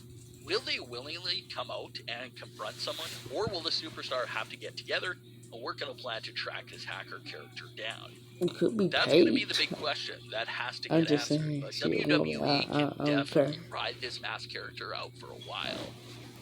Will they willingly come out and confront someone, or will the superstar have to get together and work on a plan to track this hacker character down? It could be That's going to be the big question that has to I'm get just answered. saying, But shit, WWE can I don't definitely care. ride this masked character out for a while.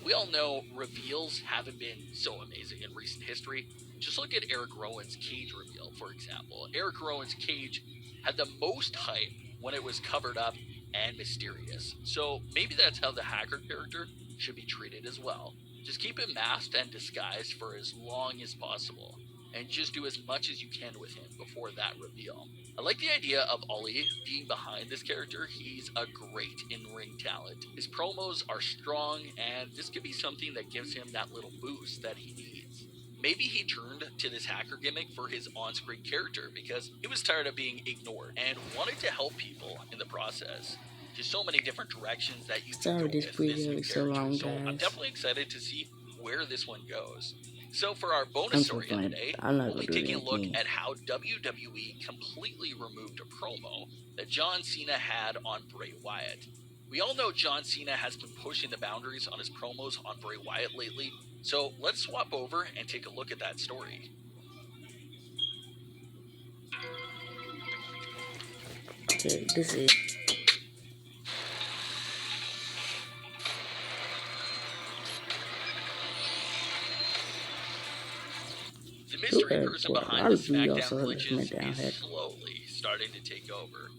We all know reveals haven't been so amazing in recent history. Just look at Eric Rowan's cage reveal, for example. Eric Rowan's cage had the most hype when it was covered up and mysterious. So maybe that's how the hacker character should be treated as well. Just keep him masked and disguised for as long as possible, and just do as much as you can with him before that reveal. I like the idea of Ollie being behind this character. He's a great in-ring talent. His promos are strong, and this could be something that gives him that little boost that he needs. Maybe he turned to this hacker gimmick for his on-screen character because he was tired of being ignored and wanted to help people in the process. There's so many different directions that you can Sorry, go this with video this new is so character, long, so I'm guys. definitely excited to see where this one goes. So for our bonus I'm story so of the glad day, I'm not we'll be gonna do taking a that look again. at how WWE completely removed a promo that John Cena had on Bray Wyatt. We all know John Cena has been pushing the boundaries on his promos on Bray Wyatt lately, so let's swap over and take a look at that story. Okay, this is The mystery good. person Boy, behind I the do y'all Smackdown saw the glitches Smackdown is hack. slowly starting to take over.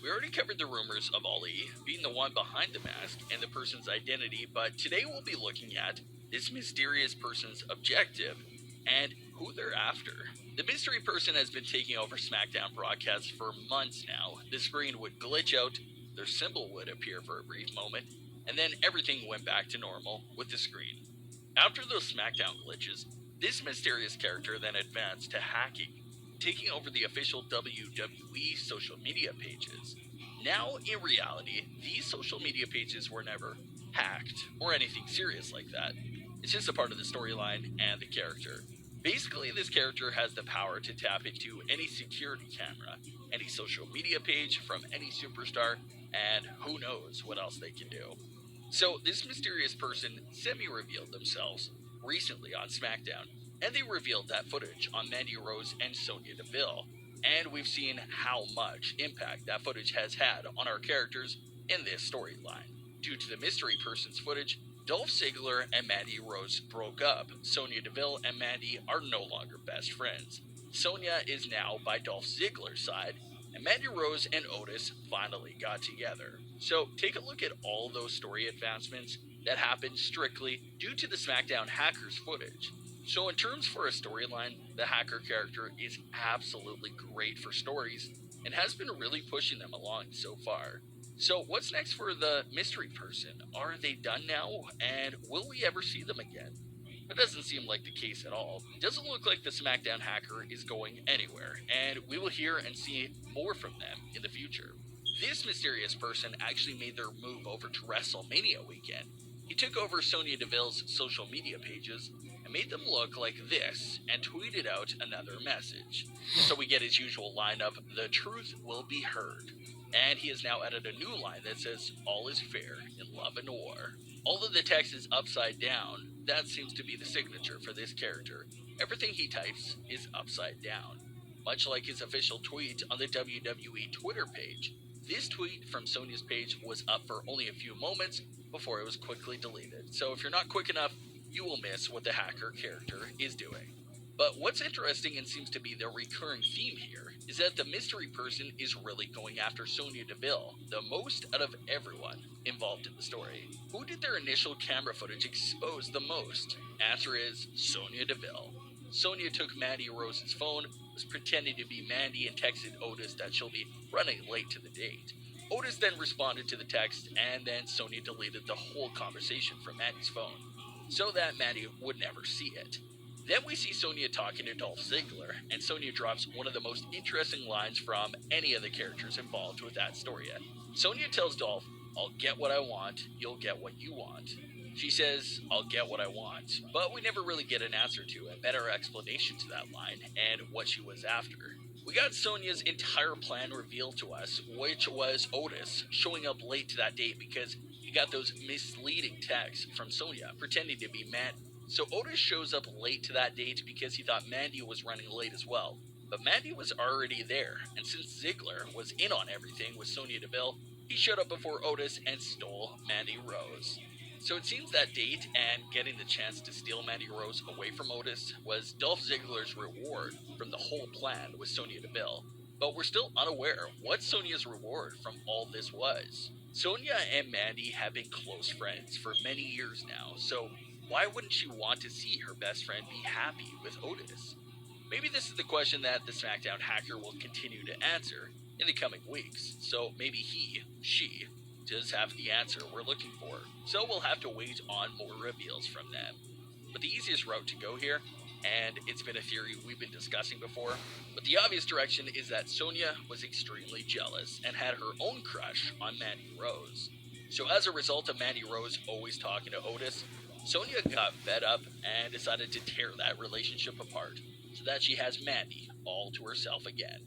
We already covered the rumors of Ali being the one behind the mask and the person's identity, but today we'll be looking at this mysterious person's objective and who they're after. The mystery person has been taking over SmackDown broadcasts for months now. The screen would glitch out, their symbol would appear for a brief moment, and then everything went back to normal with the screen. After those SmackDown glitches, this mysterious character then advanced to hacking, taking over the official WWE social media pages. Now, in reality, these social media pages were never hacked or anything serious like that. It's just a part of the storyline and the character. Basically, this character has the power to tap into any security camera, any social media page from any superstar, and who knows what else they can do. So, this mysterious person semi-revealed themselves recently on SmackDown, and they revealed that footage on Mandy Rose and Sonya Deville. And we've seen how much impact that footage has had on our characters in this storyline. Due to the mystery person's footage, Dolph Ziggler and Mandy Rose broke up. Sonya Deville and Mandy are no longer best friends. Sonya is now by Dolph Ziggler's side, and Mandy Rose and Otis finally got together. So take a look at all those story advancements that happened strictly due to the SmackDown hackers footage. So in terms for a storyline, the hacker character is absolutely great for stories and has been really pushing them along so far. So what's next for the mystery person? Are they done now? And will we ever see them again? That doesn't seem like the case at all. It doesn't look like the SmackDown hacker is going anywhere, and we will hear and see more from them in the future. This mysterious person actually made their move over to WrestleMania weekend. He took over Sonya Deville's social media pages and made them look like this and tweeted out another message. So we get his usual line of, "The truth will be heard." And he has now added a new line that says, "All is fair in love and war." Although the text is upside down, that seems to be the signature for this character. Everything he types is upside down. Much like his official tweet on the WWE Twitter page, this tweet from Sonya's page was up for only a few moments before it was quickly deleted. So if you're not quick enough, you will miss what the hacker character is doing. But what's interesting and seems to be the recurring theme here is that the mystery person is really going after Sonya Deville, the most out of everyone involved in the story. Who did their initial camera footage expose the most? Answer is Sonya Deville. Sonya took Mandy Rose's phone, was pretending to be Mandy, and texted Otis that she'll be running late to the date. Otis then responded to the text, and then Sonya deleted the whole conversation from Mandy's phone, so that Mandy would never see it. Then we see Sonya talking to Dolph Ziggler, and Sonya drops one of the most interesting lines from any of the characters involved with that story. Sonya tells Dolph, "I'll get what I want, you'll get what you want." She says, "I'll get what I want," but we never really get an answer to a better explanation to that line and what she was after. We got Sonya's entire plan revealed to us, which was Otis showing up late to that date because he got those misleading texts from Sonya pretending to be Mandy. So Otis shows up late to that date because he thought Mandy was running late as well. But Mandy was already there, and since Ziggler was in on everything with Sonya Deville, he showed up before Otis and stole Mandy Rose. So it seems that date and getting the chance to steal Mandy Rose away from Otis was Dolph Ziggler's reward from the whole plan with Sonya Deville. But we're still unaware what Sonya's reward from all this was. Sonya and Mandy have been close friends for many years now, so why wouldn't she want to see her best friend be happy with Otis? Maybe this is the question that the SmackDown hacker will continue to answer in the coming weeks, so maybe she, does have the answer we're looking for, so we'll have to wait on more reveals from them. But the easiest route to go here, and it's been a theory we've been discussing before, but the obvious direction is that Sonya was extremely jealous and had her own crush on Mandy Rose. So as a result of Mandy Rose always talking to Otis, Sonya got fed up and decided to tear that relationship apart so that she has Mandy all to herself again.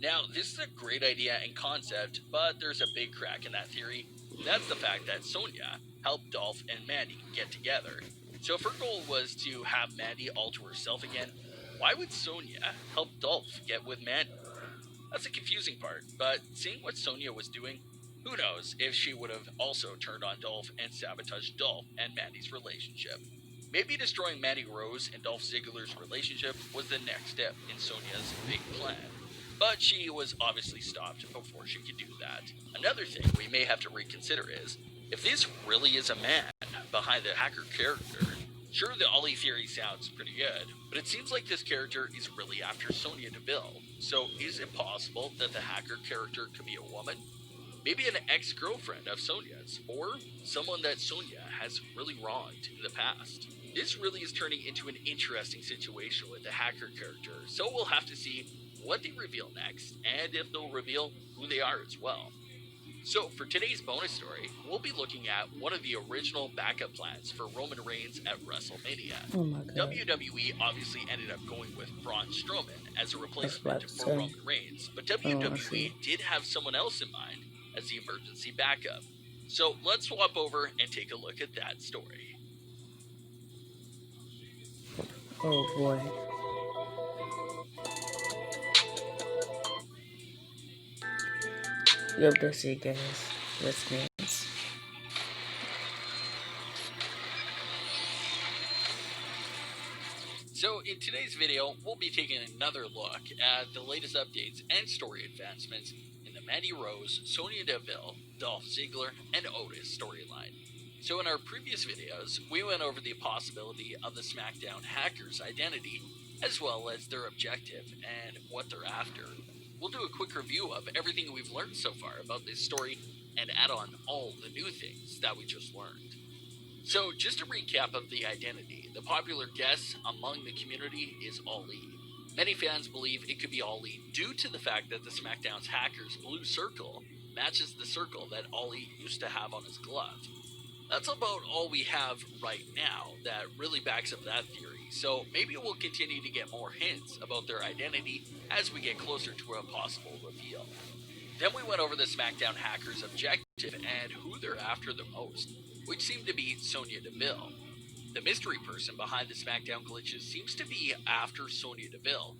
Now, this is a great idea and concept, but there's a big crack in that theory. That's the fact that Sonya helped Dolph and Mandy get together. So if her goal was to have Mandy all to herself again, why would Sonya help Dolph get with Mandy? That's the confusing part, but seeing what Sonya was doing, who knows if she would have also turned on Dolph and sabotaged Dolph and Mandy's relationship. Maybe destroying Mandy Rose and Dolph Ziggler's relationship was the next step in Sonya's big plan. But she was obviously stopped before she could do that. Another thing we may have to reconsider is, if this really is a man behind the hacker character, sure the Ollie theory sounds pretty good, but it seems like this character is really after Sonya Deville. So is it possible that the hacker character could be a woman? Maybe an ex-girlfriend of Sonya's, or someone that Sonya has really wronged in the past. This really is turning into an interesting situation with the hacker character, so we'll have to see what they reveal next, and if they'll reveal who they are as well. So for today's bonus story, we'll be looking at one of the original backup plans for Roman Reigns at WrestleMania. Oh my god. WWE obviously ended up going with Braun Strowman as a replacement That's what for I'm Roman Reigns, but I WWE see. did have someone else in mind as the emergency backup. So let's swap over and take a look at that story. Oh boy. Yep, that's it, guys. That's nice. So in today's video, we'll be taking another look at the latest updates and story advancements in the Mandy Rose, Sonya Deville, Dolph Ziggler, and Otis storyline. So in our previous videos, we went over the possibility of the SmackDown hackers' identity, as well as their objective and what they're after. We'll do a quick review of everything we've learned so far about this story and add on all the new things that we just learned. So just a recap of the identity. the popular guess among the community is Ali. Many fans believe it could be Ali due to the fact that the SmackDown's hacker's blue circle matches the circle that Ali used to have on his glove. That's about all we have right now that really backs up that theory, so maybe we'll continue to get more hints about their identity as we get closer to a possible reveal. Then we went over the SmackDown hackers' objective and who they're after the most, which seemed to be Sonya Deville. The mystery person behind the SmackDown glitches seems to be after Sonya Deville,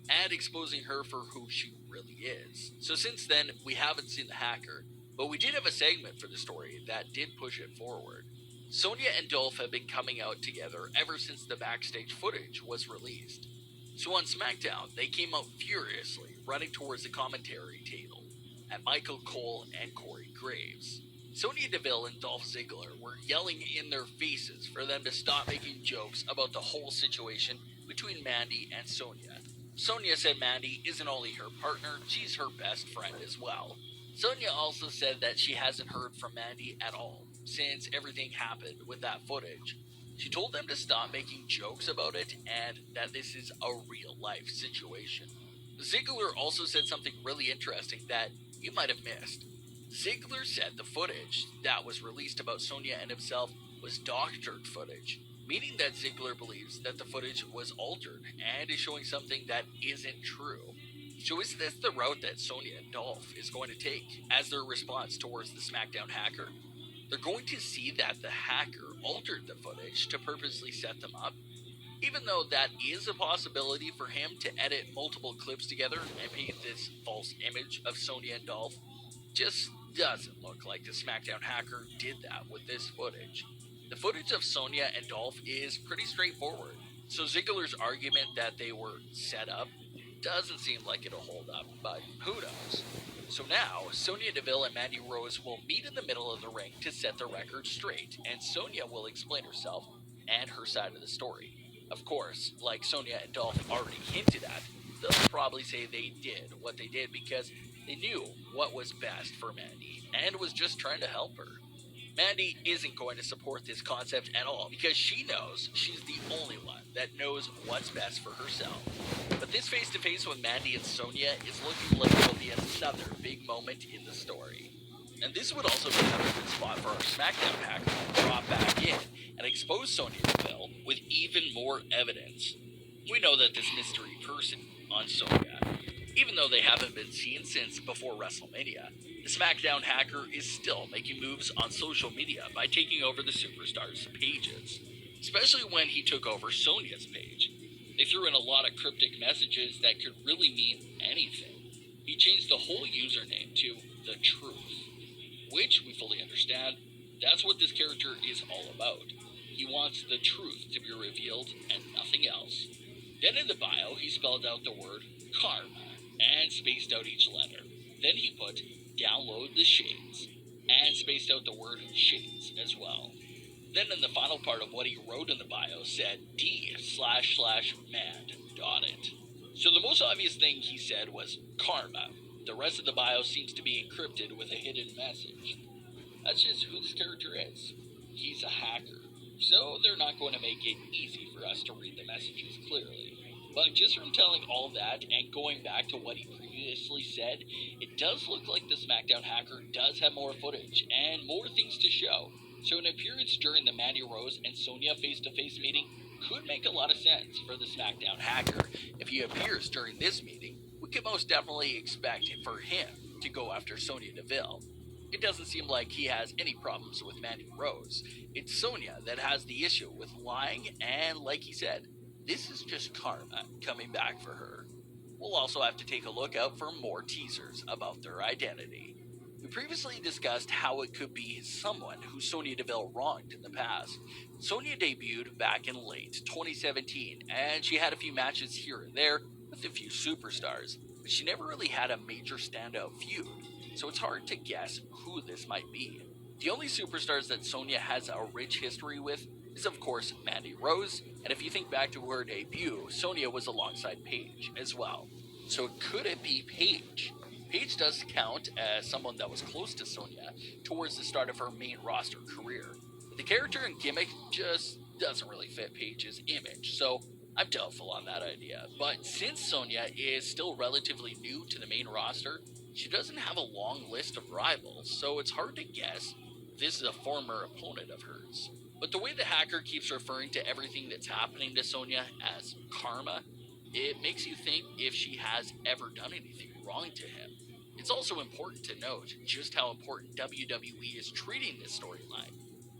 and exposing her for who she really is. So since then, we haven't seen the hacker, but we did have a segment for the story that did push it forward. Sonya and Dolph have been coming out together ever since the backstage footage was released. So on SmackDown, they came out furiously, running towards the commentary table at Michael Cole and Corey Graves. Sonya Deville and Dolph Ziggler were yelling in their faces for them to stop making jokes about the whole situation between Mandy and Sonya. Sonya said Mandy isn't only her partner, she's her best friend as well. Sonya also said that she hasn't heard from Mandy at all since everything happened with that footage. She told them to stop making jokes about it and that this is a real life situation. Ziggler also said something really interesting that you might have missed. Ziggler said the footage that was released about Sonya and himself was doctored footage, meaning that Ziggler believes that the footage was altered and is showing something that isn't true. So is this the route that Sonya and Dolph is going to take as their response towards the SmackDown hacker? They're going to see that the hacker altered the footage to purposely set them up, even though that is a possibility for him to edit multiple clips together and paint this false image of Sonya and Dolph. Just doesn't look like the SmackDown hacker did that with this footage. The footage of Sonya and Dolph is pretty straightforward, so Ziggler's argument that they were set up doesn't seem like it'll hold up, but who knows? So now, Sonya Deville and Mandy Rose will meet in the middle of the ring to set the record straight, and Sonya will explain herself and her side of the story. Of course, like Sonya and Dolph already hinted at, they'll probably say they did what they did because they knew what was best for Mandy and was just trying to help her. Mandy isn't going to support this concept at all because she knows she's the only one that knows what's best for herself. But this face-to-face with Mandy and Sonya is looking like it'll be another big moment in the story. And this would also be another good spot for our SmackDown hacker to drop back in and expose Sonya Deville with even more evidence. We know that this mystery person on Sonya, even though they haven't been seen since before WrestleMania, the SmackDown hacker is still making moves on social media by taking over the superstars' pages, especially when he took over Sonya's page. They threw in a lot of cryptic messages that could really mean anything. He changed the whole username to The Truth, which we fully understand, that's what this character is all about. He wants the truth to be revealed and nothing else. Then in the bio, he spelled out the word karma and spaced out each letter. Then he put download the shades and spaced out the word shades as well. Then in the final part of what he wrote in the bio said d//mad dotted. So the most obvious thing he said was karma. The rest of the bio seems to be encrypted with a hidden message. That's just who this character is. He's a hacker, so they're not going to make it easy for us to read the messages clearly. But just from telling all that and going back to what he previously said, it does look like the SmackDown hacker does have more footage and more things to show. So an appearance during the Mandy Rose and Sonya face-to-face meeting could make a lot of sense for the SmackDown hacker. If he appears during this meeting, we could most definitely expect for him to go after Sonya Deville. It doesn't seem like he has any problems with Mandy Rose. It's Sonya that has the issue with lying, and like he said, this is just karma coming back for her. We'll also have to take a look out for more teasers about their identity. We previously discussed how it could be someone who Sonya Deville wronged in the past. Sonya debuted back in late 2017, and she had a few matches here and there with a few superstars, but she never really had a major standout feud, so it's hard to guess who this might be. The only superstars that Sonya has a rich history with is of course Mandy Rose, and if you think back to her debut, Sonya was alongside Paige as well. So could it be Paige? Paige does count as someone that was close to Sonya towards the start of her main roster career. But the character and gimmick just doesn't really fit Paige's image, so I'm doubtful on that idea. But since Sonya is still relatively new to the main roster, she doesn't have a long list of rivals, so it's hard to guess if this is a former opponent of hers. But the way the hacker keeps referring to everything that's happening to Sonya as karma, it makes you think if she has ever done anything wrong to him. It's also important to note just how important WWE is treating this storyline.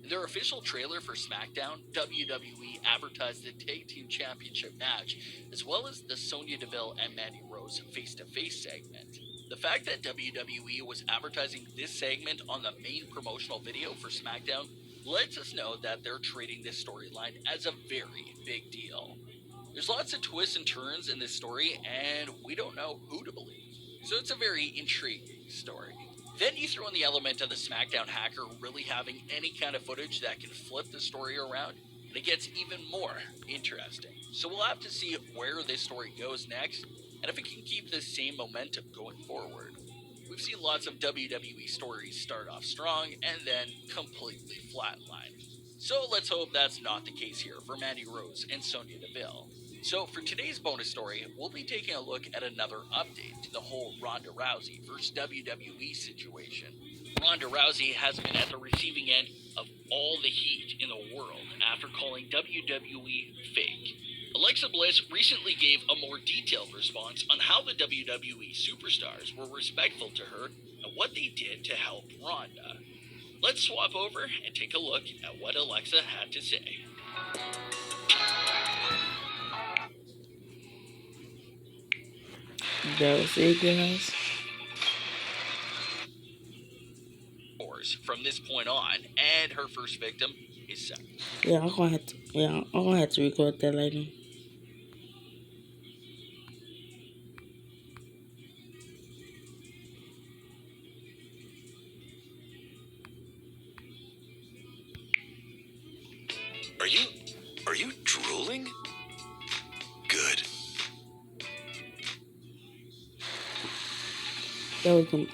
In their official trailer for Smackdown, WWE advertised the Tag Team Championship match, as well as the Sonya Deville and Mandy Rose face-to-face segment. The fact that WWE was advertising this segment on the main promotional video for SmackDown lets us know that they're treating this storyline as a very big deal. There's lots of twists and turns in this story, and we don't know who to believe. So it's a very intriguing story. Then you throw in the element of the SmackDown hacker really having any kind of footage that can flip the story around, and it gets even more interesting. So we'll have to see where this story goes next, and if it can keep this same momentum going forward. We've seen lots of WWE stories start off strong and then completely flatline. So let's hope that's not the case here for Mandy Rose and Sonya Deville. So for today's bonus story, we'll be taking a look at another update to the whole Ronda Rousey versus WWE situation. Ronda Rousey has been at the receiving end of all the heat in the world after calling WWE fake. Alexa Bliss recently gave a more detailed response on how the WWE superstars were respectful to her and what they did to help Ronda. Let's swap over and take a look at what Alexa had to say. That was it, guys. From this point on, and her first victim is Seth. Yeah, I'm gonna have to record that later. Are you drooling? Good.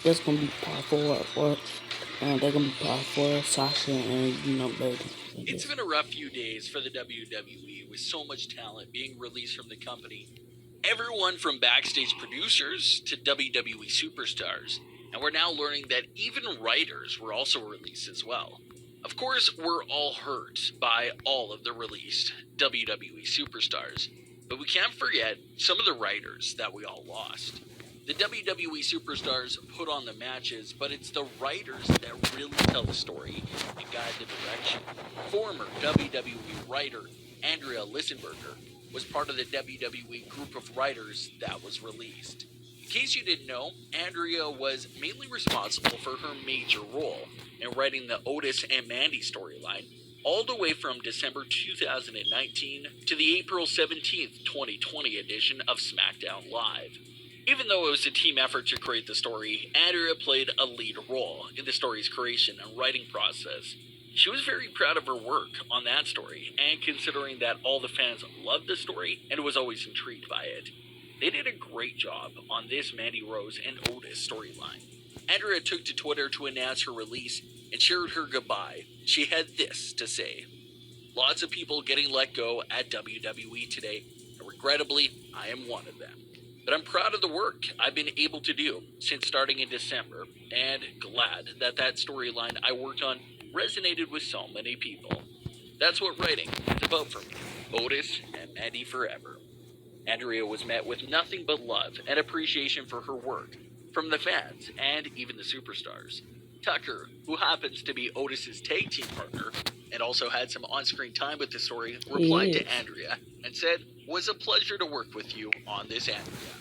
That's gonna be part 4, and they're gonna be part 4, Sasha and baby. It's been a rough few days for the WWE with so much talent being released from the company. Everyone from backstage producers to WWE superstars. And we're now learning that even writers were also released as well. Of course, we're all hurt by all of the released WWE superstars, but we can't forget some of the writers that we all lost. The WWE superstars put on the matches, but it's the writers that really tell the story and guide the direction. Former WWE writer Andrea Lissenberger was part of the WWE group of writers that was released. In case you didn't know, Andrea was mainly responsible for her major role in writing the Otis and Mandy storyline, all the way from December 2019 to the April 17th, 2020 edition of SmackDown Live. Even though it was a team effort to create the story, Andrea played a lead role in the story's creation and writing process. She was very proud of her work on that story, and considering that all the fans loved the story and was always intrigued by it, they did a great job on this Mandy Rose and Otis storyline. Andrea took to Twitter to announce her release and shared her goodbye. She had this to say: "Lots of people getting let go at WWE today, and regrettably, I am one of them. But I'm proud of the work I've been able to do since starting in December, and glad that storyline I worked on resonated with so many people. That's what writing is about for me. Otis and Mandy forever." Andrea was met with nothing but love and appreciation for her work from the fans and even the superstars. Tucker, who happens to be Otis's tag team partner and also had some on-screen time with the story, replied to Andrea and said, "Was a pleasure to work with you on this, Andrea."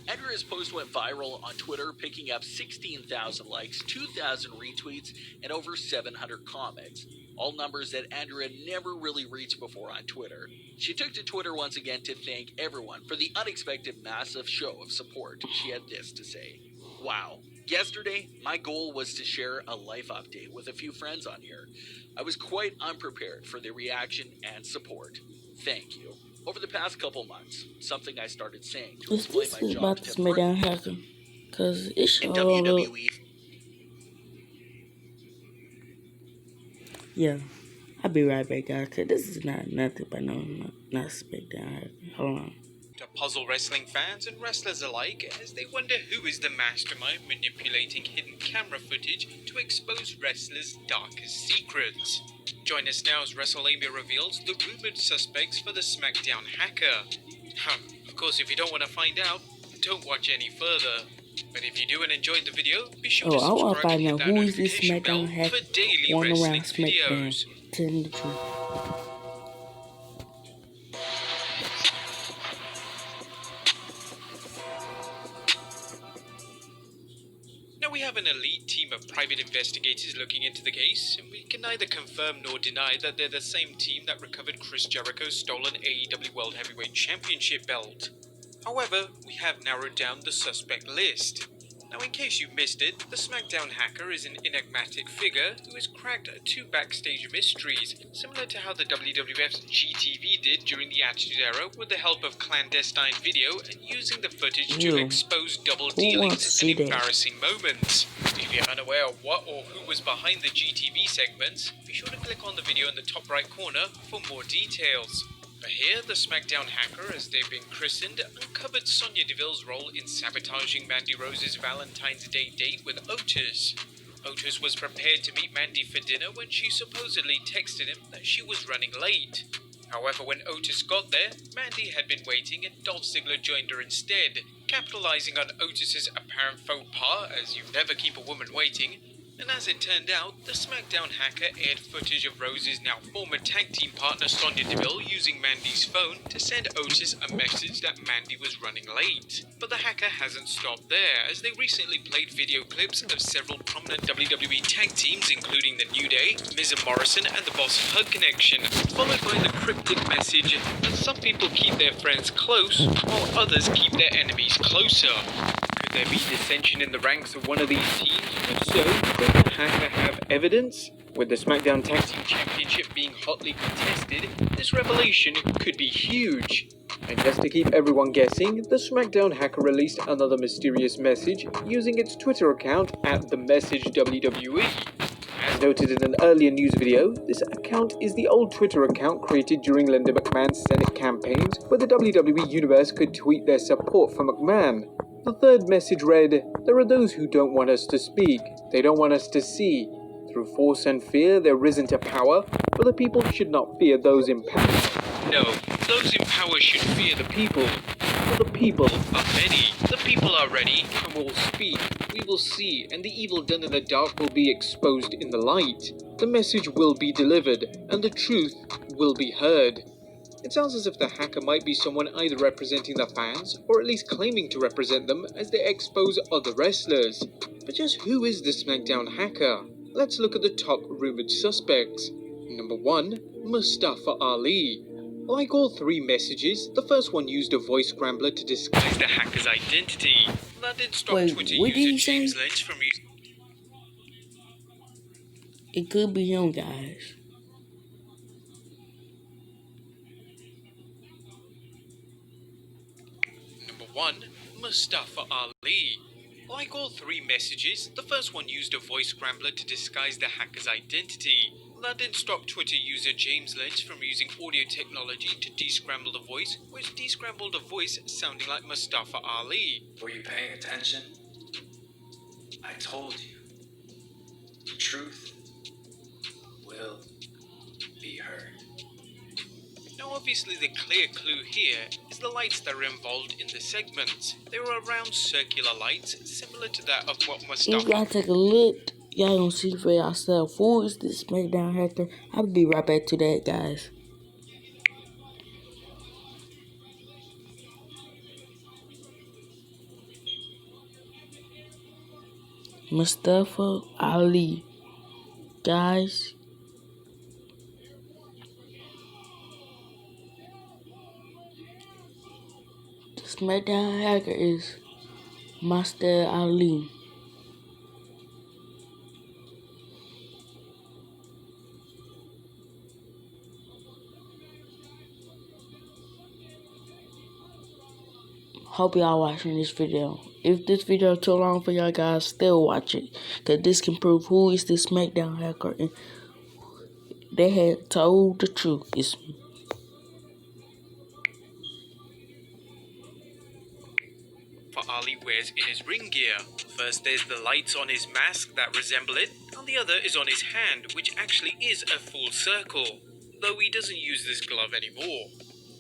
Andrea's post went viral on Twitter, picking up 16,000 likes, 2,000 retweets, and over 700 comments, all numbers that Andrea never really reached before on Twitter. She took to Twitter once again to thank everyone for the unexpected massive show of support. She had this to say: "Wow. Yesterday, my goal was to share a life update with a few friends on here. I was quite unprepared for the reaction and support. Thank you. Over the past couple months, something I started saying to explain my job about to the Smackdown hacker? Cause it in showed WWE." Yeah. I'll be right back, guys, because this is not nothing but not Smackdown. Hold on. To puzzle wrestling fans and wrestlers alike as they wonder who is the mastermind manipulating hidden camera footage to expose wrestlers' darkest secrets. Join us now as WrestleMania reveals the rumored suspects for the Smackdown hacker. Of course, if you don't want to find out, don't watch any further. But if you do and enjoyed the video, be sure to I want to subscribe find and out hit that who is this notification bell Smackdown hacker for daily going wrestling around Smackdown. videos. Telling the truth. Now we have an elite team of private investigators looking into the case, and we can neither confirm nor deny that they're the same team that recovered Chris Jericho's stolen AEW World Heavyweight Championship belt. However, we have narrowed down the suspect list. Now, in case you missed it, the SmackDown hacker is an enigmatic figure who has cracked 2 backstage mysteries, similar to how the WWF's GTV did during the Attitude Era with the help of clandestine video and using the footage to expose double dealings and embarrassing moments. If you're unaware of what or who was behind the GTV segments, be sure to click on the video in the top right corner for more details. But here, the SmackDown hacker, as they've been christened, uncovered Sonya Deville's role in sabotaging Mandy Rose's Valentine's Day date with Otis. Otis was prepared to meet Mandy for dinner when she supposedly texted him that she was running late. However, when Otis got there, Mandy had been waiting and Dolph Ziggler joined her instead, capitalizing on Otis's apparent faux pas, as you never keep a woman waiting. And as it turned out, the SmackDown hacker aired footage of Rose's now former tag team partner Sonya Deville using Mandy's phone to send Otis a message that Mandy was running late. But the hacker hasn't stopped there, as they recently played video clips of several prominent WWE tag teams, including The New Day, Miz and Morrison, and the Boss Hug Connection, followed by the cryptic message that some people keep their friends close, while others keep their enemies closer. Could there be dissension in the ranks of one of these teams? If so, could the hacker have evidence? With the SmackDown Tag Team Championship being hotly contested, this revelation could be huge. And just to keep everyone guessing, the SmackDown hacker released another mysterious message using its Twitter account @TheMessageWWE. As noted in an earlier news video, this account is the old Twitter account created during Linda McMahon's Senate campaigns, where the WWE Universe could tweet their support for McMahon. The third message read, "There are those who don't want us to speak. They don't want us to see. Through force and fear, they're risen to power, but the people should not fear those in power. No, those in power should fear the people. For the people are many. The people are ready and will speak. We will see, and the evil done in the dark will be exposed in the light. The message will be delivered, and the truth will be heard." It sounds as if the hacker might be someone either representing the fans, or at least claiming to represent them as they expose other wrestlers. But just who is the SmackDown hacker? Let's look at the top rumored suspects. Number 1, Mustafa Ali. Like all 3 messages, the first one used a voice scrambler to disguise the hacker's identity. That did stop Twitter user James Lynch from using... It could be him, guys. Number 1, Mustafa Ali. Like all 3 messages, the first one used a voice scrambler to disguise the hacker's identity. That didn't stop Twitter user James Lynch from using audio technology to descramble the voice, which descrambled a voice sounding like Mustafa Ali. Were you paying attention? I told you. The truth will be heard. Now obviously the clear clue here is the lights that are involved in the segment. They were round circular lights, similar to that of what Mustafa... If y'all take a look, y'all gonna see for yourself who is this SmackDown hacker. I'll be right back to that, guys. Mustafa Ali. Guys, the SmackDown hacker is Mustafa Ali. Hope y'all watching this video. If this video is too long for y'all guys, still watch it, cause this can prove who is the SmackDown hacker and they had told the truth. For Ali wears in his ring gear. First there's the lights on his mask that resemble it, and the other is on his hand, which actually is a full circle, though he doesn't use this glove anymore.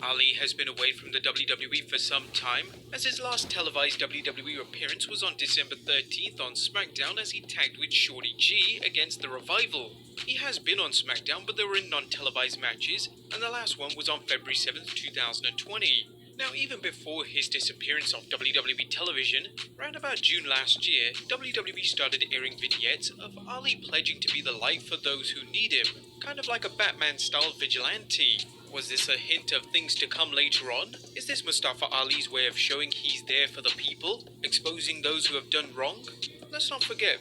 Ali has been away from the WWE for some time, as his last televised WWE appearance was on December 13th on Smackdown as he tagged with Shorty G against The Revival. He has been on Smackdown, but they were in non-televised matches, and the last one was on February 7th, 2020. Now, even before his disappearance off WWE television, around about June last year, WWE started airing vignettes of Ali pledging to be the light for those who need him, kind of like a Batman-style vigilante. Was this a hint of things to come later on? Is this Mustafa Ali's way of showing he's there for the people, exposing those who have done wrong? Let's not forget,